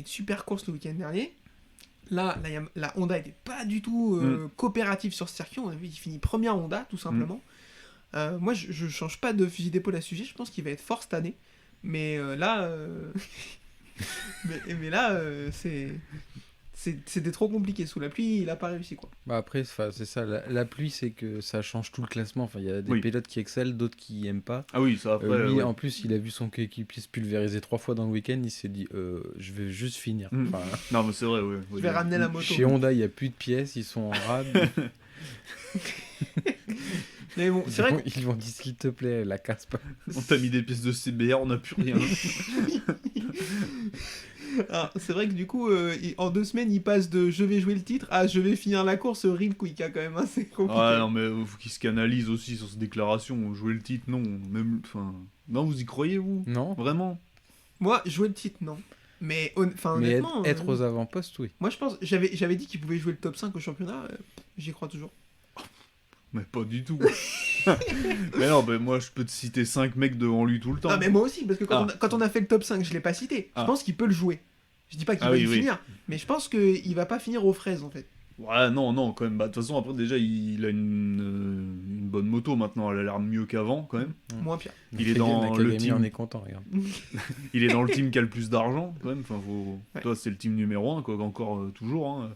une super course le week-end dernier. Là, la Honda était pas du tout coopérative sur ce circuit. On a vu qu'il finit première Honda tout simplement. Moi je change pas de fusil d'épaule à ce sujet. Je pense qu'il va être fort cette année. Mais là mais là c'était trop compliqué sous la pluie. Il a pas réussi quoi. Bah après, c'est ça, la pluie, c'est que ça change tout le classement. Enfin, il y a des Oui. pilotes qui excellent, d'autres qui aiment pas. Ah oui, ça après. Lui, ouais. en plus, il a vu son coéquipier se pulvériser 3 fois dans le week-end. Il s'est dit, je vais juste finir. Mm. Enfin, Non, mais c'est vrai, ouais. Je vais ramener la moto. chez Honda, il n'y a plus de pièces, ils sont en rade. Mais bon, c'est vrai que Ils vont dire, s'il te plaît, la casse pas. On t'a mis des pièces de CBR, on n'a plus rien. ah, c'est vrai que du coup, en 2 semaines, il passe de je vais jouer le titre à je vais finir la course real quick, hein, quand même, hein, c'est compliqué. Ouais, non, mais faut qu'il se canalise aussi sur ses déclarations. Jouer le titre, non. Même, enfin, non, vous y croyez, vous Non. Vraiment Moi, jouer le titre, non. Mais, enfin, Mais honnêtement, être aux avant-postes, oui. moi je pense, j'avais dit qu'il pouvait jouer le top 5 au championnat, j'y crois toujours. Mais pas du tout. Mais non, mais moi, je peux te citer 5 mecs devant lui tout le temps. Ah, mais moi aussi, parce que quand, Ah. quand on a fait le top 5, je l'ai pas cité. Je Ah. pense qu'il peut le jouer. Je dis pas qu'il Ah va oui, y oui. finir, mais je pense qu'il va pas finir aux fraises en fait. Ouais, non, quand même. Bah, de toute façon, après, déjà, il a une bonne moto maintenant. Elle a l'air mieux qu'avant, quand même. Moins pire. Il est dans le Nakagami, team. on est content, regarde. Il est dans le team qui a le plus d'argent, quand même. Enfin, Ouais. toi, c'est le team numéro 1, quoi. Encore toujours. Hein.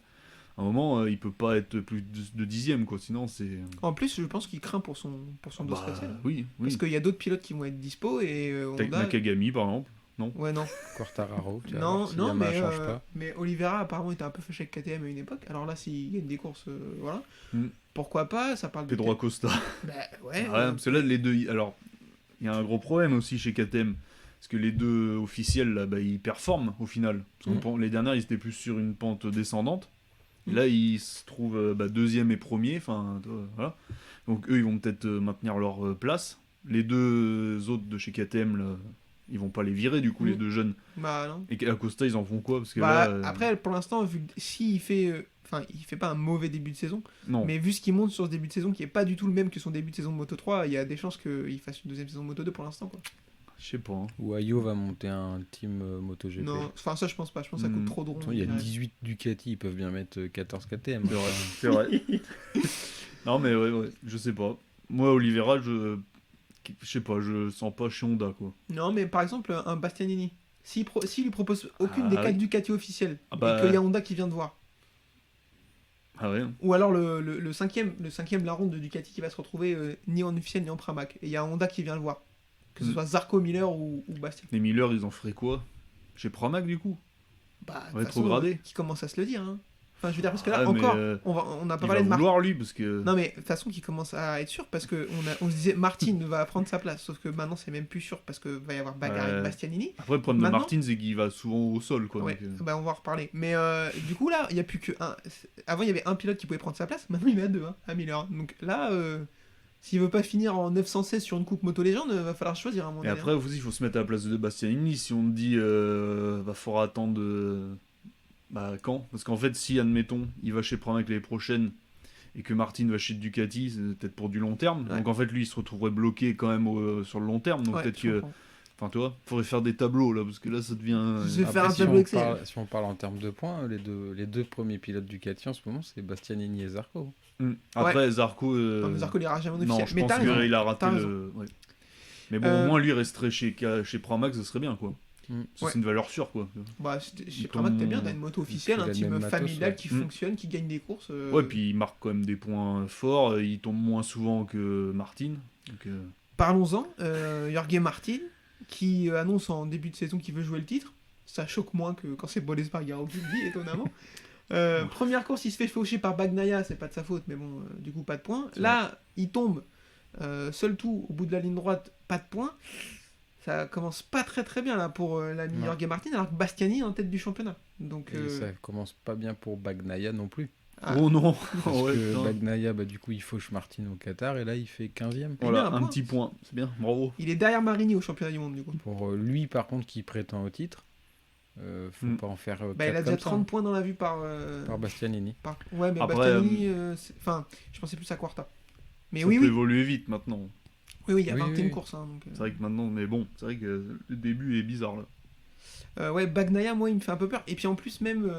À un moment, il peut pas être plus de 10ème, quoi. Sinon, c'est. En plus, je pense qu'il craint pour son dos Bah, stressé, là. oui. Parce qu'il y a d'autres pilotes qui vont être dispo et T'as Honda... Nakagami, par exemple. Ouais, non. Quartararo, tu vas Non, voir si non, Yamaha mais, change pas. mais Oliveira apparemment était un peu fâché avec KTM à une époque. Alors là, s'il gagne des courses, voilà. Mm. Pourquoi pas, ça parle de... Pedro Acosta. Bah ouais. Ouais, parce que là, les deux. Alors, il y a un gros problème aussi chez KTM. Parce que les deux officiels, là, bah, ils performent au final. Parce que les dernières, ils étaient plus sur une pente descendante. Et là, ils se trouvent deuxième et premier. Enfin, voilà. Donc, eux, ils vont peut-être maintenir leur place. les deux autres de chez KTM, là, ils vont pas les virer, du coup, les deux jeunes. Bah non. Et Acosta, ils en font quoi? Parce que Bah, là, après, pour l'instant, s'il fait. Enfin, il fait pas un mauvais début de saison, non. mais vu ce qu'il montre sur ce début de saison qui est pas du tout le même que son début de saison de Moto 3, il y a des chances qu'il fasse une deuxième saison de Moto 2 pour l'instant, quoi. Je sais pas. Hein. Ou Ayo va monter un team MotoGP. Non, enfin, ça, je pense pas. Je pense que ça coûte trop de ronds. Attends, il y a Ouais. 18 Ducati, ils peuvent bien mettre 14 KTM. C'est vrai. C'est vrai. Non, mais ouais, je sais pas. Moi, Oliveira, je sais pas, je sens pas chez Honda, quoi. Non, mais par exemple, un Bastianini, s'il lui propose aucune Ah, des 4 oui. Ducati officielles, Ah bah. et qu'il y a Honda qui vient de voir, Ah ouais. ou alors le cinquième de la ronde de Ducati qui va se retrouver ni en officiel ni en Pramac, et il y a Honda qui vient le voir, que ce soit Zarco, Miller ou Bastien. Les Miller, ils en feraient quoi? Chez Pramac, du coup? Bah, de toute Rétrogradé. façon, qui commence à se le dire. Hein. Enfin, je veux dire, parce que là, Ah, mais, encore, on n'a pas Il parlé va de Martin. vouloir, lui, parce que... Non, mais de toute façon, qui commence à être sûr, parce que on se disait Martin va prendre sa place, sauf que maintenant, c'est même plus sûr, parce que va y avoir bagarre Ouais. avec Bastianini. Après, le problème Maintenant- de Martin, c'est qu'il va souvent au sol, quoi. Ouais, donc, bah on va en reparler. Mais du coup, là, il n'y a plus que un. Avant, il y avait un pilote qui pouvait prendre sa place, maintenant, il y en a deux, hein, à Miller. Donc là, s'il veut pas finir en 916 sur une coupe Moto Légende, va falloir choisir, à mon Et avis. après, aussi, il faut se mettre à la place de Bastianini. Si on te dit, va falloir attendre. Bah, quand? Parce qu'en fait, si, admettons, il va chez Pramac l'année prochaine et que Martin va chez Ducati, c'est peut-être pour du long terme. Ouais. Donc en fait, lui, il se retrouverait bloqué quand même sur le long terme. Donc Ouais, peut-être je que. comprends. Enfin, tu vois, faudrait faire des tableaux là, parce que là, ça devient. Je vais Après, faire un si tableau on Excel. si on parle en termes de points, les deux premiers pilotes Ducati en ce moment, c'est Bastianini et Zarco. Après, Zarco. Non, mais Zarco, il ira jamais en Non, officiel. je Mais pense t'as raison. qu'il a raté t'as le. Ouais. Mais bon, Euh, au moins, lui resterait chez Pramac, ce serait bien, quoi. Ça, Ouais. C'est une valeur sûre, quoi. Bah, chez Il Pramac, t'es tombe- bien, t'as une moto officielle, il un a le team même matos, familial ouais. qui Mm. fonctionne, qui gagne des courses. Ouais, puis il marque quand même des points forts. Il tombe moins souvent que Martin. Donc, Parlons-en, Jorge Martin, qui annonce en début de saison qu'il veut jouer le titre. Ça choque moins que quand c'est Boles Espargaro qui le dit, étonnamment. Première course, il se fait faucher par Bagnaia, c'est pas de sa faute, mais bon, du coup, pas de points. C'est Là, il tombe seul tout au bout de la ligne droite, pas de points. Ça commence pas très très bien là pour l'ami Non. Jorge Martin, alors que Bastiani est en tête du championnat. Donc, Et ça commence pas bien pour Bagnaia non plus. ah. Oh non Parce Ouais, que putain. Bagnaia, bah, du coup, il fauche Martin au Qatar et là, il fait 15e. Voilà, Il a un un point. petit point. C'est bien, bravo. Il est derrière Marini au championnat du monde, du coup. Pour lui, par contre, qui prétend au titre, faut Mm. pas en faire Bah, il a quatre déjà comme ça, 30 points dans la vue par Bastianini. Ouais, mais Après, Bastianini, enfin, je pensais plus à Quarta. Mais Ça oui, peut oui, évoluer vite maintenant. oui, il y a Oui, 21 oui. courses. Hein, donc, C'est vrai que maintenant, mais bon, c'est vrai que le début est bizarre là. ouais, Bagnaia, moi, il me fait un peu peur. Et puis en plus, même,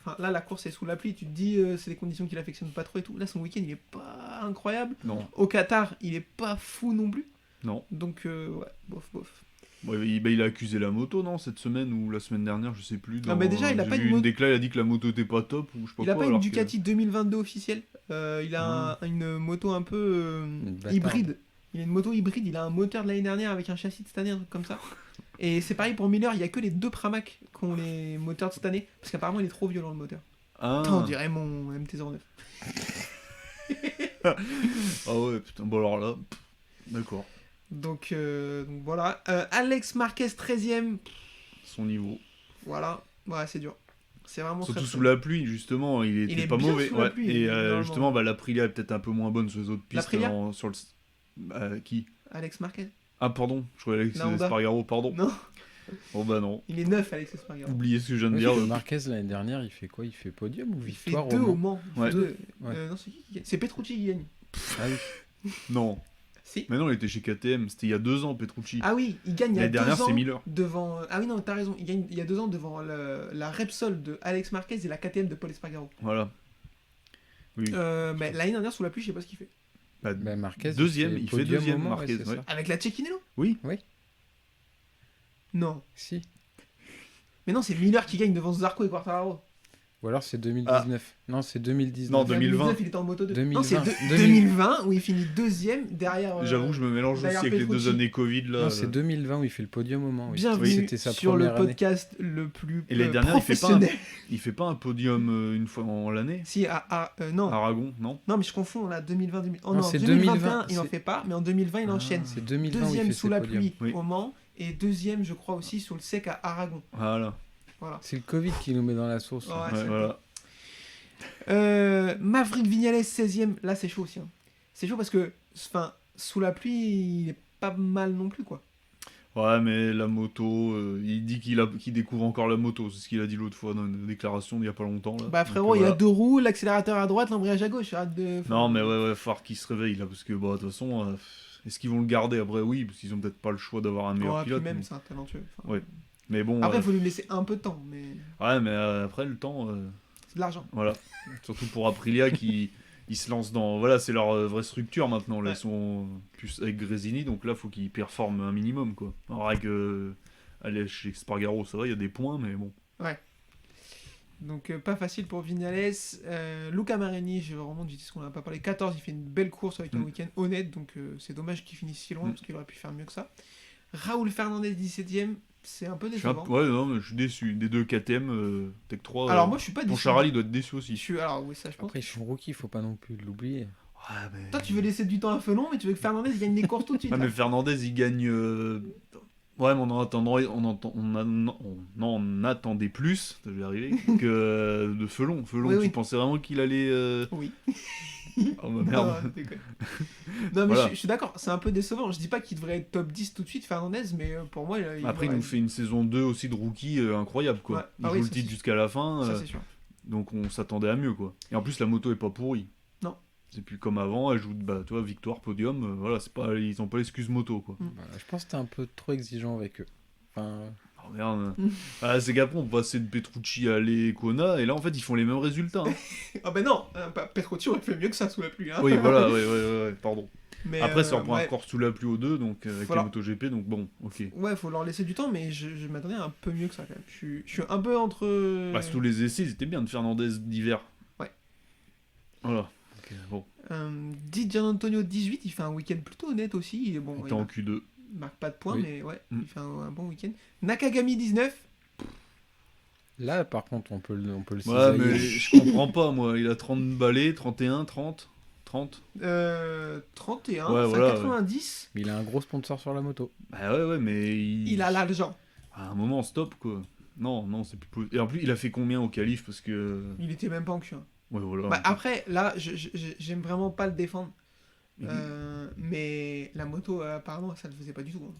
enfin, là, la course est sous la pluie. Tu te dis, c'est des conditions qu'il affectionne pas trop et tout. Là, son week-end, il est pas incroyable. Non, Au Qatar, il est pas fou non plus. non. Donc, ouais, bof, bof. Ouais, il a accusé la moto, non, cette semaine ou la semaine dernière, je sais plus. Non, mais déjà, il a j'ai pas vu une une moto- déclat, il a dit que la moto était pas top ou je sais pas Il a quoi. pas une alors que- Ducati 2022 officielle. Il a une moto un peu bâtarde. hybride. Il a une moto hybride. Il a un moteur de l'année dernière avec un châssis de cette année, un truc comme ça. Et c'est pareil pour Miller. Il y a que les deux Pramac qui ont les moteurs de cette année. Parce qu'apparemment, il est trop violent le moteur. Ah. Putain, on dirait mon MT-09. Ah ouais, putain, bon alors là, d'accord, Donc voilà. Alex Marquez 13ème. son niveau. Voilà. Ouais, c'est dur. C'est vraiment Surtout très sous la pluie, justement, il était est pas bien mauvais. sous la Ouais. pluie, Et normalement. justement, bah, l'Aprilia est peut-être un peu moins bonne sur les autres pistes. L'Aprilia sur le... qui Alex Marquez. Ah, pardon, je croyais Alex La Honda. Espargaro, pardon. Non, Oh bah non, il est 9, Alex Espargaro. oubliez ce que je viens de Ouais, dire. parce que Marquez, l'année dernière, il fait quoi? Il fait podium ou Il fait victoire 2 au au Mans Mans. Ouais. Deux. Ouais. Non, c'est qui gagne? C'est Petrucci qui gagne. Ah oui. Non, Si. mais non, il était chez KTM, c'était il y a 2 ans, Petrucci. Ah oui, il gagne il y a L'année 2 dernière, ans c'est Miller. devant... Ah oui, non, t'as raison. Il gagne il y a 2 ans devant la Repsol de Alex Marquez et la KTM de Paul Espargaro. Voilà. Oui. Mais l'année dernière, sous la pluie, je sais pas ce qu'il fait. Bah, Bah, Marquez, deuxième, il fait podium deuxième, au Mans, Marquez, c'est ouais. ça. Avec la Cecchinello? Oui. Non. Si. Mais non, c'est Miller qui gagne devant Zarco et Quartararo. Ou alors c'est 2019. Non, c'est 2019. Non, 2020. Il était en moto 2. 2020. Non, c'est 2020. 2020 où il finit deuxième derrière... J'avoue, je me mélange derrière aussi avec les 2 Petrucci. années Covid là. Non, c'est 2020 où il fait le podium au Mans. Oui. Bienvenue C'était sa sur le première année. podcast le plus Et l'année dernière, il fait pas professionnel. Il fait pas un podium une fois en l'année Si, non. Aragon, non Non, mais je confonds là, 2020, 2000. Oh Non, non, c'est 2021, 2020, il n'en c'est- fait pas, mais en 2020, il enchaîne. C'est 2020 où il Deuxième fait sous ses la podiums. pluie Oui. au Mans, et deuxième, je crois, aussi sur le sec à Aragon. Voilà. Voilà. C'est le Covid qui nous met dans la sauce. Ouais, là. c'est Ouais, voilà. Maverick Viñales 16ème, là c'est chaud aussi. Hein. C'est chaud parce que sous la pluie, il est pas mal non plus, quoi. Ouais, mais la moto, il dit qu'il découvre encore la moto. C'est ce qu'il a dit l'autre fois dans une déclaration il y a pas longtemps. Là. Bah Donc, frérot, il y a voilà. 2 roues, l'accélérateur à droite, l'embrayage à gauche. Arrête de... Non, mais ouais, falloir qu'il se réveille là, parce que bah, de toute façon, est-ce qu'ils vont le garder après? Oui, parce qu'ils ont peut-être pas le choix d'avoir un meilleur Ouais, puis pilote. même, mais... c'est un talentueux. Enfin, Ouais. Mais bon, après, il faut lui laisser un peu de temps, mais ouais, mais après le temps, c'est de l'argent. voilà. Surtout pour Aprilia qui ils se lancent dans. Voilà, c'est leur vraie structure maintenant. Là, Ouais. ils sont plus avec Gresini, donc là, faut qu'ils performent un minimum, quoi. Alors, avec. Allez, chez Spargaro, ça va, il y a des points, mais bon. Donc pas facile pour Vignales. Luca Marini, je remonte vite, parce qu'on n'a pas parlé. 14, il fait une belle course avec un week-end honnête, donc c'est dommage qu'il finisse si loin, parce qu'il aurait pu faire mieux que ça. Raoul Fernandez, 17ème, c'est un peu Je suis un décevant. ouais, non, mais je suis déçu. Des deux KTM, Tech 3. Alors moi, je suis pas Ton déçu. Charali doit être déçu aussi. Alors oui, ça je pense. Après, ils sont rookies, faut pas non plus l'oublier. Ouais, mais... Toi, tu veux laisser du temps à Felon, mais tu veux que Fernandez gagne des courses tout de suite. Ah, là. mais Fernandez, il gagne. Ouais, mais en attendant, on en attendait plus, je vais y arriver, que de Felon. Felon, Oui, tu oui. pensais vraiment qu'il allait. Oui. Oh ma merde. Non, déconne. Non, mais Voilà. je suis d'accord, c'est un peu décevant. Je dis pas qu'il devrait être top 10 tout de suite, Fernandez, mais pour moi, Après, il nous fait une saison 2 aussi de rookie incroyable, quoi. Ouais. Il Ah joue oui, le ça, titre c'est jusqu'à la fin, Ça, c'est sûr. donc on s'attendait à mieux, quoi. Et en plus, la moto est pas pourrie. Non. C'est plus comme avant, elle joue, bah, toi, victoire, podium, voilà, c'est pas, ils ont pas l'excuse moto, quoi. Voilà, je pense que t'es un peu trop exigeant avec eux. Enfin, Oh merde. Ah, c'est qu'après, on passait de Petrucci à Kona, et là, en fait, ils font les mêmes résultats. Hein. Ah ben non, Petrucci aurait fait mieux que ça sous la pluie. Hein. Oui, voilà, ouais, pardon. Mais, Après, ça reprend ouais. encore sous la pluie aux deux, donc avec Voilà. la MotoGP, donc bon, ok. Ouais, faut leur laisser du temps, mais je m'attendais à un peu mieux que ça quand même. Je suis un peu entre. Bah, tous les essais, c'était bien de Fernandez d'hiver. Ouais. Voilà. Ok, bon, Di Gianantonio 18, il fait un week-end plutôt honnête aussi. Il est bon, on il était en Q2. marque pas de points, Oui. mais ouais, Mm. il fait un bon week-end. Nakagami 19, là, par contre, on peut le Ouais, cisailler. mais je comprends pas, moi. Il a 30 balais, 31, 30, 30. 31, Ouais, c'est voilà, 90, Mais il a un gros sponsor sur la moto. Bah ouais, mais il a l'argent. À un moment, stop, quoi. Non, c'est plus possible. Et en plus, il a fait combien au qualif? Parce que... Il était même pas en Q1. Ouais, voilà. Bah, après, là, j'aime vraiment pas le défendre. Mais- Mais la moto, apparemment, ça ne le faisait pas du tout. Hein,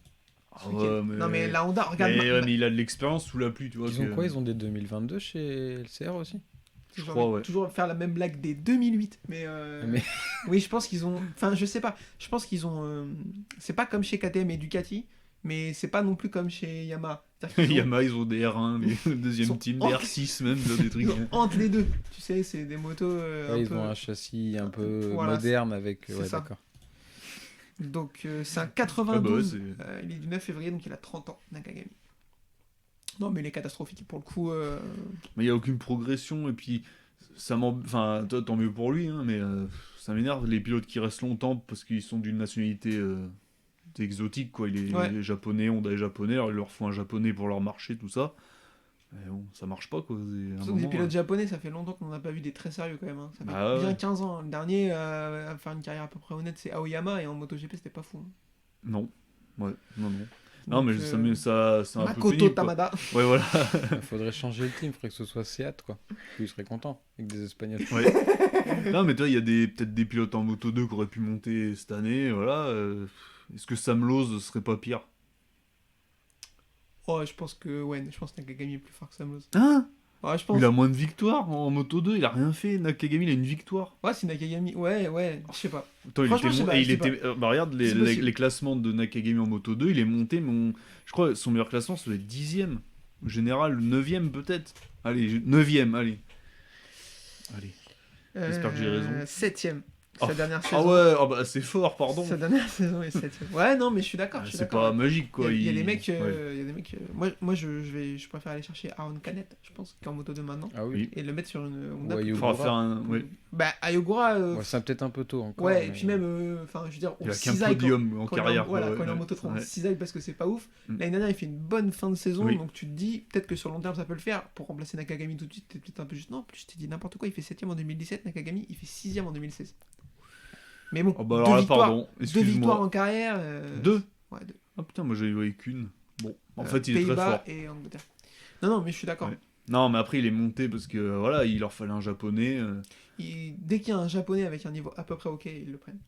ce Ah week-end. ouais, mais... Non, mais la Honda, regarde. mais il a de l'expérience sous la pluie, tu vois. Ils ont quoi? Ils ont des 2022 chez LCR aussi? Je crois, ouais. toujours faire la même blague des 2008. Mais, Mais- oui, je pense qu'ils ont. Enfin, je sais pas. Je pense qu'ils ont. C'est pas comme chez KTM et Ducati, mais c'est pas non plus comme chez Yamaha. C'est-à-dire qu'ils ont- Yamaha, ils ont des R1, des Ils deuxième sont team, des entre- R6 même, des trucs. ils ont entre les deux. Tu sais, c'est des motos Ouais, un ils peu. ont un châssis un peu Voilà, moderne avec. c'est Ouais, ça. d'accord. Donc c'est un Ah 92. bah, Il est du 9 février, donc il a 30 ans, Nakagami. Non, mais il est catastrophique. Pour le coup, Mais il n'y a aucune progression, et puis ça enfin, tant mieux pour lui, hein, mais ça m'énerve les pilotes qui restent longtemps parce qu'ils sont d'une nationalité exotique, quoi. Il est Ouais. japonais, Honda est japonais, alors ils leur font un japonais pour leur marché, tout ça. Mais bon, ça marche pas, quoi. C'est un surtout des moment, pilotes japonais, ça fait longtemps qu'on n'en a pas vu des très sérieux quand même. Hein. Ça fait Bah bien ouais. 15 ans. Le dernier à faire une carrière à peu près honnête, c'est Aoyama, et en MotoGP, c'était pas fou. Hein. Non, ouais, non. Non, Donc, mais ça c'est un peu Makoto pénible, quoi. Tamada. Ouais, voilà. Il faudrait changer le team, il faudrait que ce soit Seat, quoi. Puis il serait content avec des Espagnols. Ouais. Non, mais toi, il y a peut-être des pilotes en Moto 2 qui auraient pu monter cette année, voilà. Est-ce que Sam Lowe serait pas pire? Oh, je pense que Nakagami est plus fort que Sam Lowe. Hein? Ouais, je pense. Il a moins de victoires en Moto 2, il a rien fait. Nakagami, il a une victoire. Ouais, c'est Nakagami. Ouais, je sais pas. Attends, Franchement, je sais pas, et je sais pas. bah, regarde C'est possible. les classements de Nakagami en Moto 2, il est monté, je crois son meilleur classement, ça doit être 10ème. En général, 9ème peut-être. Allez, 9ème, allez. Allez. J'espère que j'ai raison. 7ème. Oh. Sa dernière Ah saison. ouais, ah bah c'est fort, pardon. Sa dernière saison est 7ème. Ouais, non, mais je suis d'accord. Ah, je suis c'est d'accord. pas magique, quoi. Il y a des il- mecs, ouais. il y a des mecs moi je préfère aller chercher Aaron Canet, je pense, qui est en moto 2 maintenant, Ah oui. Oui. et le mettre sur une Honda. Ouais, plus- Ayogura. Faudra faire un... Ouais. Bah, Ayogura, Ouais, c'est peut-être un peu tôt encore. ouais, mais- et puis même, enfin, je veux dire, Il on a qu'un cisaille podium en quand il est carrière. voilà, quoi, quand il est en ouais. moto 3, on Ouais. cisaille parce que c'est pas ouf. Mm. L'année dernière, il fait une bonne fin de saison, Oui. donc tu te dis, peut-être que sur le long terme, ça peut le faire. Pour remplacer Nakagami tout de suite, t'es peut-être un peu juste. Non, en plus, je t'ai dit n'importe quoi, il fait 7ème en 2017, Nakagami, il fait 6ème en 2016. Mais bon, Oh bah alors là, pardon, deux victoires excuse-moi. en carrière. Deux? Ouais, deux. Ah putain, moi j'avais voyé qu'une. Bon, en fait, il est très Pays-Bas fort. et Angleterre. Non, mais je suis d'accord. Ouais. Non, mais après, il est monté parce que voilà, il leur fallait un japonais. Dès qu'il y a un japonais avec un niveau à peu près ok, ils le prennent.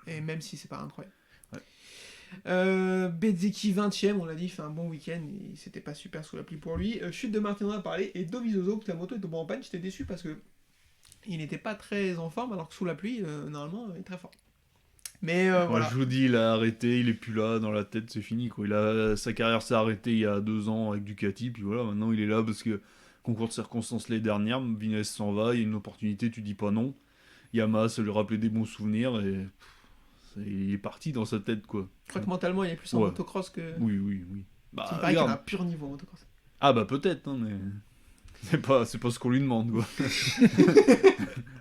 Et même si c'est pas incroyable. Ouais. Bezzecchi 20ème, on l'a dit, il fait un bon week-end, c'était pas super sous la pluie pour lui. Chute de Martin, on a parlé, et Dovizioso, que la moto est tombée en panne, j'étais déçu parce que il n'était pas très en forme, alors que sous la pluie, normalement, il est très fort. Mais Moi, voilà. je vous dis, il a arrêté, il est plus là, dans la tête, c'est fini, quoi. Sa carrière s'est arrêtée il y a 2 ans avec Ducati, puis voilà, maintenant il est là parce que, concours de circonstances les dernières, Vignales s'en va, il y a une opportunité, tu dis pas non. Yamaha, ça lui rappelait des bons souvenirs, et il est parti dans sa tête, quoi. Je crois que mentalement, il est plus en Ouais. motocross que. Oui. Bah, Il paraît qu'il a un regarde. pur niveau en motocross. Ah bah peut-être, hein, mais... C'est pas ce qu'on lui demande, quoi.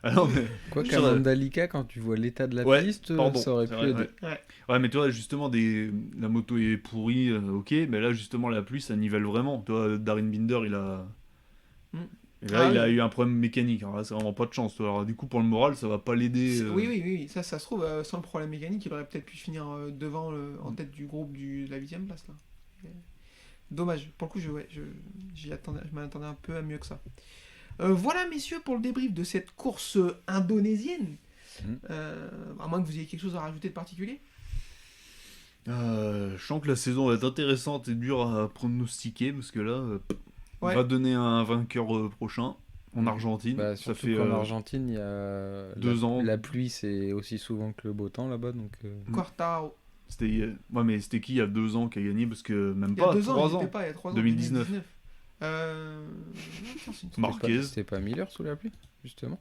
Ah non, mais... Quoi Je qu'à dirais- Mandalika, quand tu vois l'état de la Ouais, piste, pardon, ça aurait c'est pu vrai, aider. ouais. Ouais. Ouais, mais toi, justement, la moto est pourrie, ok, mais là, justement, la pluie, ça nivelle vraiment. Toi, Darin Binder, il a... Mm. Et là, Ah il a oui. eu un problème mécanique. Alors là, c'est vraiment pas de chance. Toi. Alors, du coup, pour le moral, ça va pas l'aider. Oui. Ça se trouve, sans le problème mécanique, il aurait peut-être pu finir devant, en tête du groupe de la 8ème place. Là. Dommage. Pour le coup, je m'attendais un peu à mieux que ça. Voilà, messieurs, pour le débrief de cette course indonésienne. À moins que vous ayez quelque chose à rajouter de particulier. Je sens que la saison va être intéressante et dure à pronostiquer, parce que là, on Ouais. va donner un vainqueur prochain en Argentine. Bah, ça surtout fait qu'en Argentine, il y a 2 ans. La pluie, c'est aussi souvent que le beau temps là-bas. Donc, Quartaro. C'était ouais, mais c'était qui il y a 2 ans qui a gagné? Parce que même Il y a pas, 2 ans, 3 il ans. était pas, il y a 3 ans. 2019. Putain, c'est une trop- Marquez. c'était pas Miller sous la pluie, justement.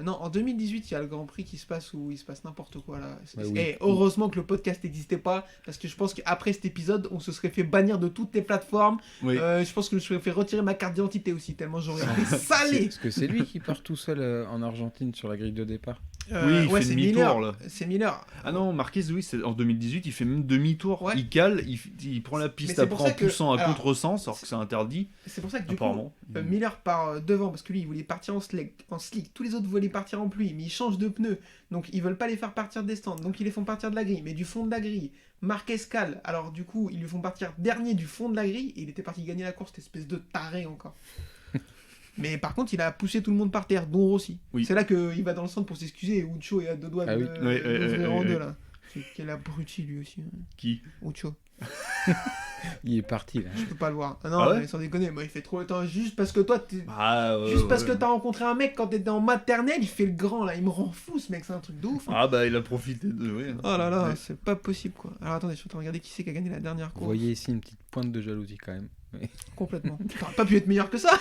Non, en 2018, il y a le Grand Prix qui se passe où il se passe n'importe quoi là. Bah oui. Et heureusement que le podcast n'existait pas, parce que je pense qu'après cet épisode, on se serait fait bannir de toutes les plateformes. Oui. Je pense que je me serais fait retirer ma carte d'identité aussi, tellement j'aurais été salé. Parce que c'est lui qui part tout seul en Argentine sur la grille de départ. Oui, il fait c'est demi-tour, Miller. là. C'est Miller. Ah non, Marquez, oui, en 2018, il fait même demi-tour. Ouais. Il cale, il prend la Mais piste c'est pour après ça en que- poussant à alors, contresens, alors que c'est interdit, C'est pour ça que du coup, apparemment. Miller part devant parce que lui il voulait partir en slick, tous les autres voulaient partir en pluie, mais ils changent de pneus, donc ils veulent pas les faire partir des stands, donc ils les font partir de la grille, mais du fond de la grille. Marquez cale, alors du coup ils lui font partir dernier du fond de la grille et il était parti gagner la course, cette espèce de taré encore. Mais par contre il a poussé tout le monde par terre, dont Rossi. Oui. C'est là qu'il va dans le centre pour s'excuser et Ucho est à 2 doigts Ah oui. d'ouvrir en Ouais. deux là. C'est quel abruti lui aussi, hein. Qui Ucho. Il est parti là. Je peux pas le voir. Ah non, Ah ouais mais sans déconner, moi il fait trop le temps juste parce que toi t'es... Ah, Juste parce que t'as rencontré un mec quand t'étais en maternelle, il fait le grand là, il me rend fou ce mec, c'est un truc de ouf. Hein. Ah bah il a profité de... Ouais. Oh là là, Ouais. c'est pas possible quoi. Alors attendez, je suis en train de regarder qui c'est qui a gagné la dernière Vous course. voyez ici une petite pointe de jalousie quand même. Complètement. T'aurais pas pu être meilleur que ça.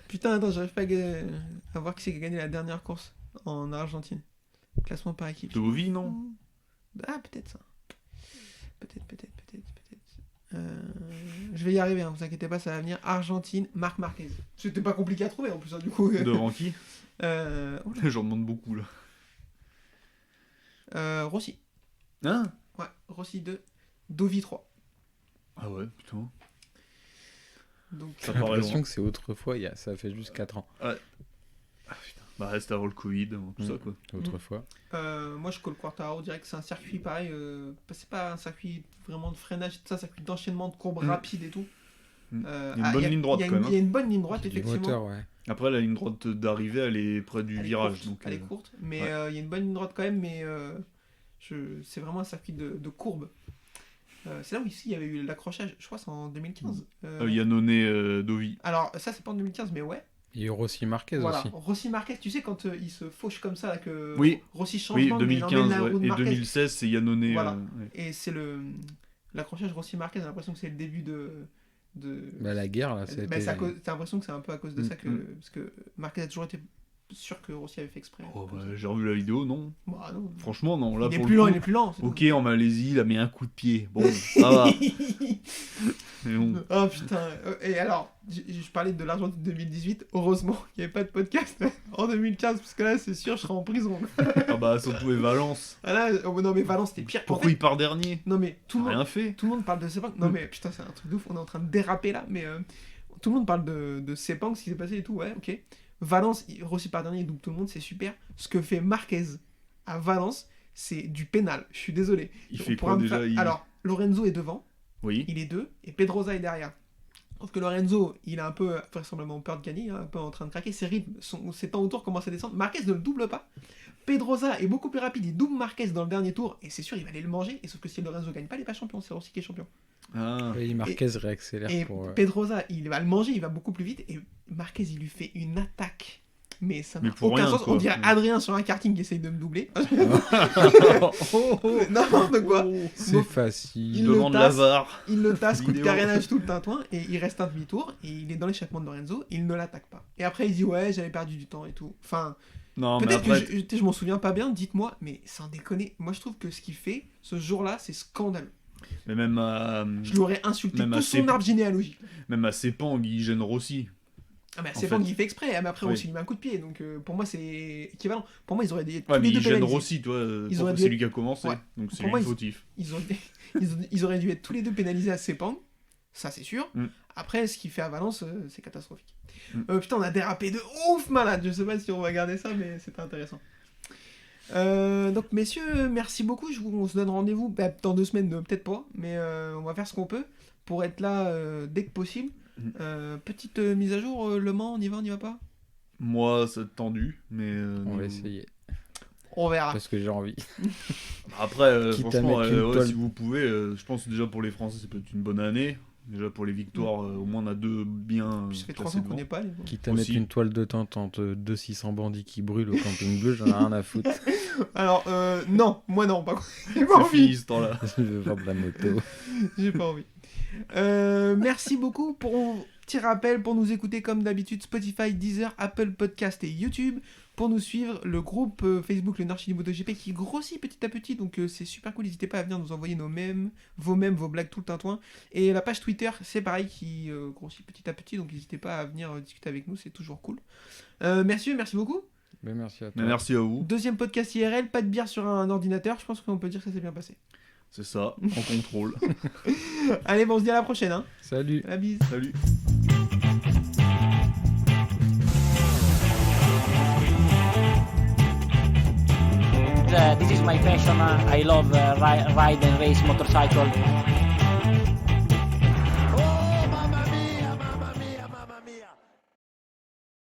Putain, attends, j'arrive pas à voir qui c'est qui a gagné la dernière course en Argentine. Classement par équipe. Dovi, non? Ah, peut-être ça. Peut-être. Je vais y arriver, hein, vous inquiétez pas, ça va venir. Argentine, Marc Marquez. C'était pas compliqué à trouver en plus, hein, du coup. Devant qui? Oula. J'en demande beaucoup là. Rossi. Hein? Ouais, Rossi 2, Dovi 3. Ah ouais, putain. Donc, Ça J'ai paraît l'impression loin. que c'est autrefois, ça fait juste 4 ans. Ah putain. Bah c'était avant le Covid, avant tout ça quoi. Autrefois. moi je colle Quartaro direct, c'est un circuit pareil, c'est pas un circuit vraiment de freinage, c'est un circuit d'enchaînement de courbes rapides et tout. Il y a une bonne ligne droite quand même. Il y a une bonne ligne droite Du effectivement. moteur, ouais. Après la ligne droite d'arrivée elle est près du Elle est virage. courte, Donc, elle est courte, mais ouais. il y a une bonne ligne droite quand même, mais c'est vraiment un circuit de courbes. C'est là où ici il y avait eu l'accrochage, je crois c'est en 2015. Yannone Dovi. Alors ça c'est pas en 2015 mais ouais. Et Rossi Marquez Voilà, aussi. Rossi Marquez, tu sais quand il se fauche comme ça là, que Oui. Rossi change Oui, d'angle, mais il emmène 2015 la ouais. roue de Et Marquez. 2016 c'est Yannone. Voilà. Ouais. Et c'est l'accrochage Rossi Marquez, j'ai l'impression que c'est le début de Bah, la guerre là, Bah, c'était. t'as l'impression que c'est un peu à cause de ça que parce que Marquez a toujours été sûr que Rossi avait fait exprès. Oh, bah, j'ai revu la vidéo, non. Bah, non. Franchement, non. Là, il est pour plus le lent, coup, il est plus lent. c'est ok, en Malaisie, il a mis un coup de pied. Bon, ça va. Mais bon. Oh putain. Et alors, je parlais de l'Argentine 2018. Heureusement qu'il n'y avait pas de podcast en 2015 parce que là, c'est sûr, je serais en prison. Ah bah, surtout et Valence. Ah là, oh, non mais Valence, c'était pire. Pourquoi En fait, il part dernier? non mais tout le monde. Rien fait. Tout le monde parle de Sepang. Non mais putain, c'est un truc de ouf, on est en train de déraper là, mais tout le monde parle de Sepang, ce qui s'est passé et tout, ouais, ok. Valence, Rossi par dernier, il double tout le monde, c'est super. Ce que fait Marquez à Valence, c'est du pénal, je suis désolé. Il On fait pourra quoi me déjà faire- il... Alors, Lorenzo est devant, Oui. il est 2, et Pedrosa est derrière. trouve que Lorenzo, il a un peu vraisemblablement peur de gagner, hein, un peu en train de craquer. Ses rythmes, ses temps au tour commencent à descendre. Marquez ne le double pas. Pedrosa est beaucoup plus rapide, il double Marquez dans le dernier tour, et c'est sûr, il va aller le manger. Et sauf que si Lorenzo gagne pas, il n'est pas champion, c'est Rossi qui est champion. Ah. Oui, Marquez réaccélère Et pour. Pedrosa, il va le manger, il va beaucoup plus vite, et Marquez, il lui fait une attaque. Mais ça n'a pour aucun rien, sens. quoi. On dirait Adrien sur un karting qui essaye de me doubler. N'importe quoi. C'est Donc, facile. il Demande le la tasse. VAR. Il le tasse, coup de Vidéo. carénage tout le tintouin, et il reste un demi-tour, et il est dans l'échappement de Lorenzo, et il ne l'attaque pas. Et après, il dit ouais, j'avais perdu du temps et tout. Enfin, Non, mais peut-être après, que je m'en souviens pas bien, dites-moi, mais sans déconner, moi je trouve que ce qu'il fait, ce jour-là, c'est scandaleux. mais même à, Je l'aurais insulté Même tout assez- son arbre généalogique. même à Sepang, il gêne Rossi. Ah bah En c'est fait. pas qu'il fait exprès, mais après Oui. aussi il lui met un coup de pied, donc pour moi c'est équivalent. Pour moi ils auraient tous Ouais, mais les deux il gêne pénalisés. Rossi, toi. Ils auraient dû C'est être- lui qui a commencé. Ouais. Donc c'est Pour lui moi, le fautif. Ils auraient dû être tous les deux pénalisés à Sepang, ça c'est sûr. Mm. Après ce qu'il fait à Valence, c'est catastrophique. Mm. Putain, on a dérapé de ouf malade, je sais pas si on va garder ça, mais c'était intéressant. Donc messieurs, merci beaucoup, on se donne rendez-vous dans 2 semaines, peut-être pas, mais on va faire ce qu'on peut pour être là dès que possible. Petite mise à jour, Le Mans, on y va pas? Moi, c'est tendu, mais. On va essayer. On verra. Parce que j'ai envie. Après, Quitte à franchement, mettre une ouais, toile. si vous pouvez, je pense que déjà pour les Français, c'est peut-être une bonne année. Déjà pour les victoires, au moins on a 2 bien. Ça fait 3 classés ans qu'on devant. n'est pas allé. Quitte à Aussi. mettre une toile de tente entre 200-600 bandits qui brûlent au camping bleu, j'en ai rien à foutre. Alors, non, moi non, pas j'ai pas C'est fini envie. ce temps-là. Je veux faire de la moto. J'ai pas envie. Merci beaucoup pour petit rappel pour nous écouter comme d'habitude Spotify, Deezer, Apple Podcast et YouTube. Pour nous suivre, le groupe Facebook Le Narchi du MotoGP qui grossit petit à petit, donc c'est super cool. N'hésitez pas à venir nous envoyer vos blagues tout le tintouin. Et la page Twitter, c'est pareil, qui grossit petit à petit, donc n'hésitez pas à venir discuter avec nous, c'est toujours cool. Merci beaucoup. Mais merci à toi. Mais merci à vous. Deuxième podcast IRL, pas de bière sur un ordinateur, je pense qu'on peut dire que ça s'est bien passé. C'est ça, en contrôle. Allez, bon, on se dit à la prochaine. Hein. Salut. La bise. Salut. This is my passion. I love ride and race motorcycle.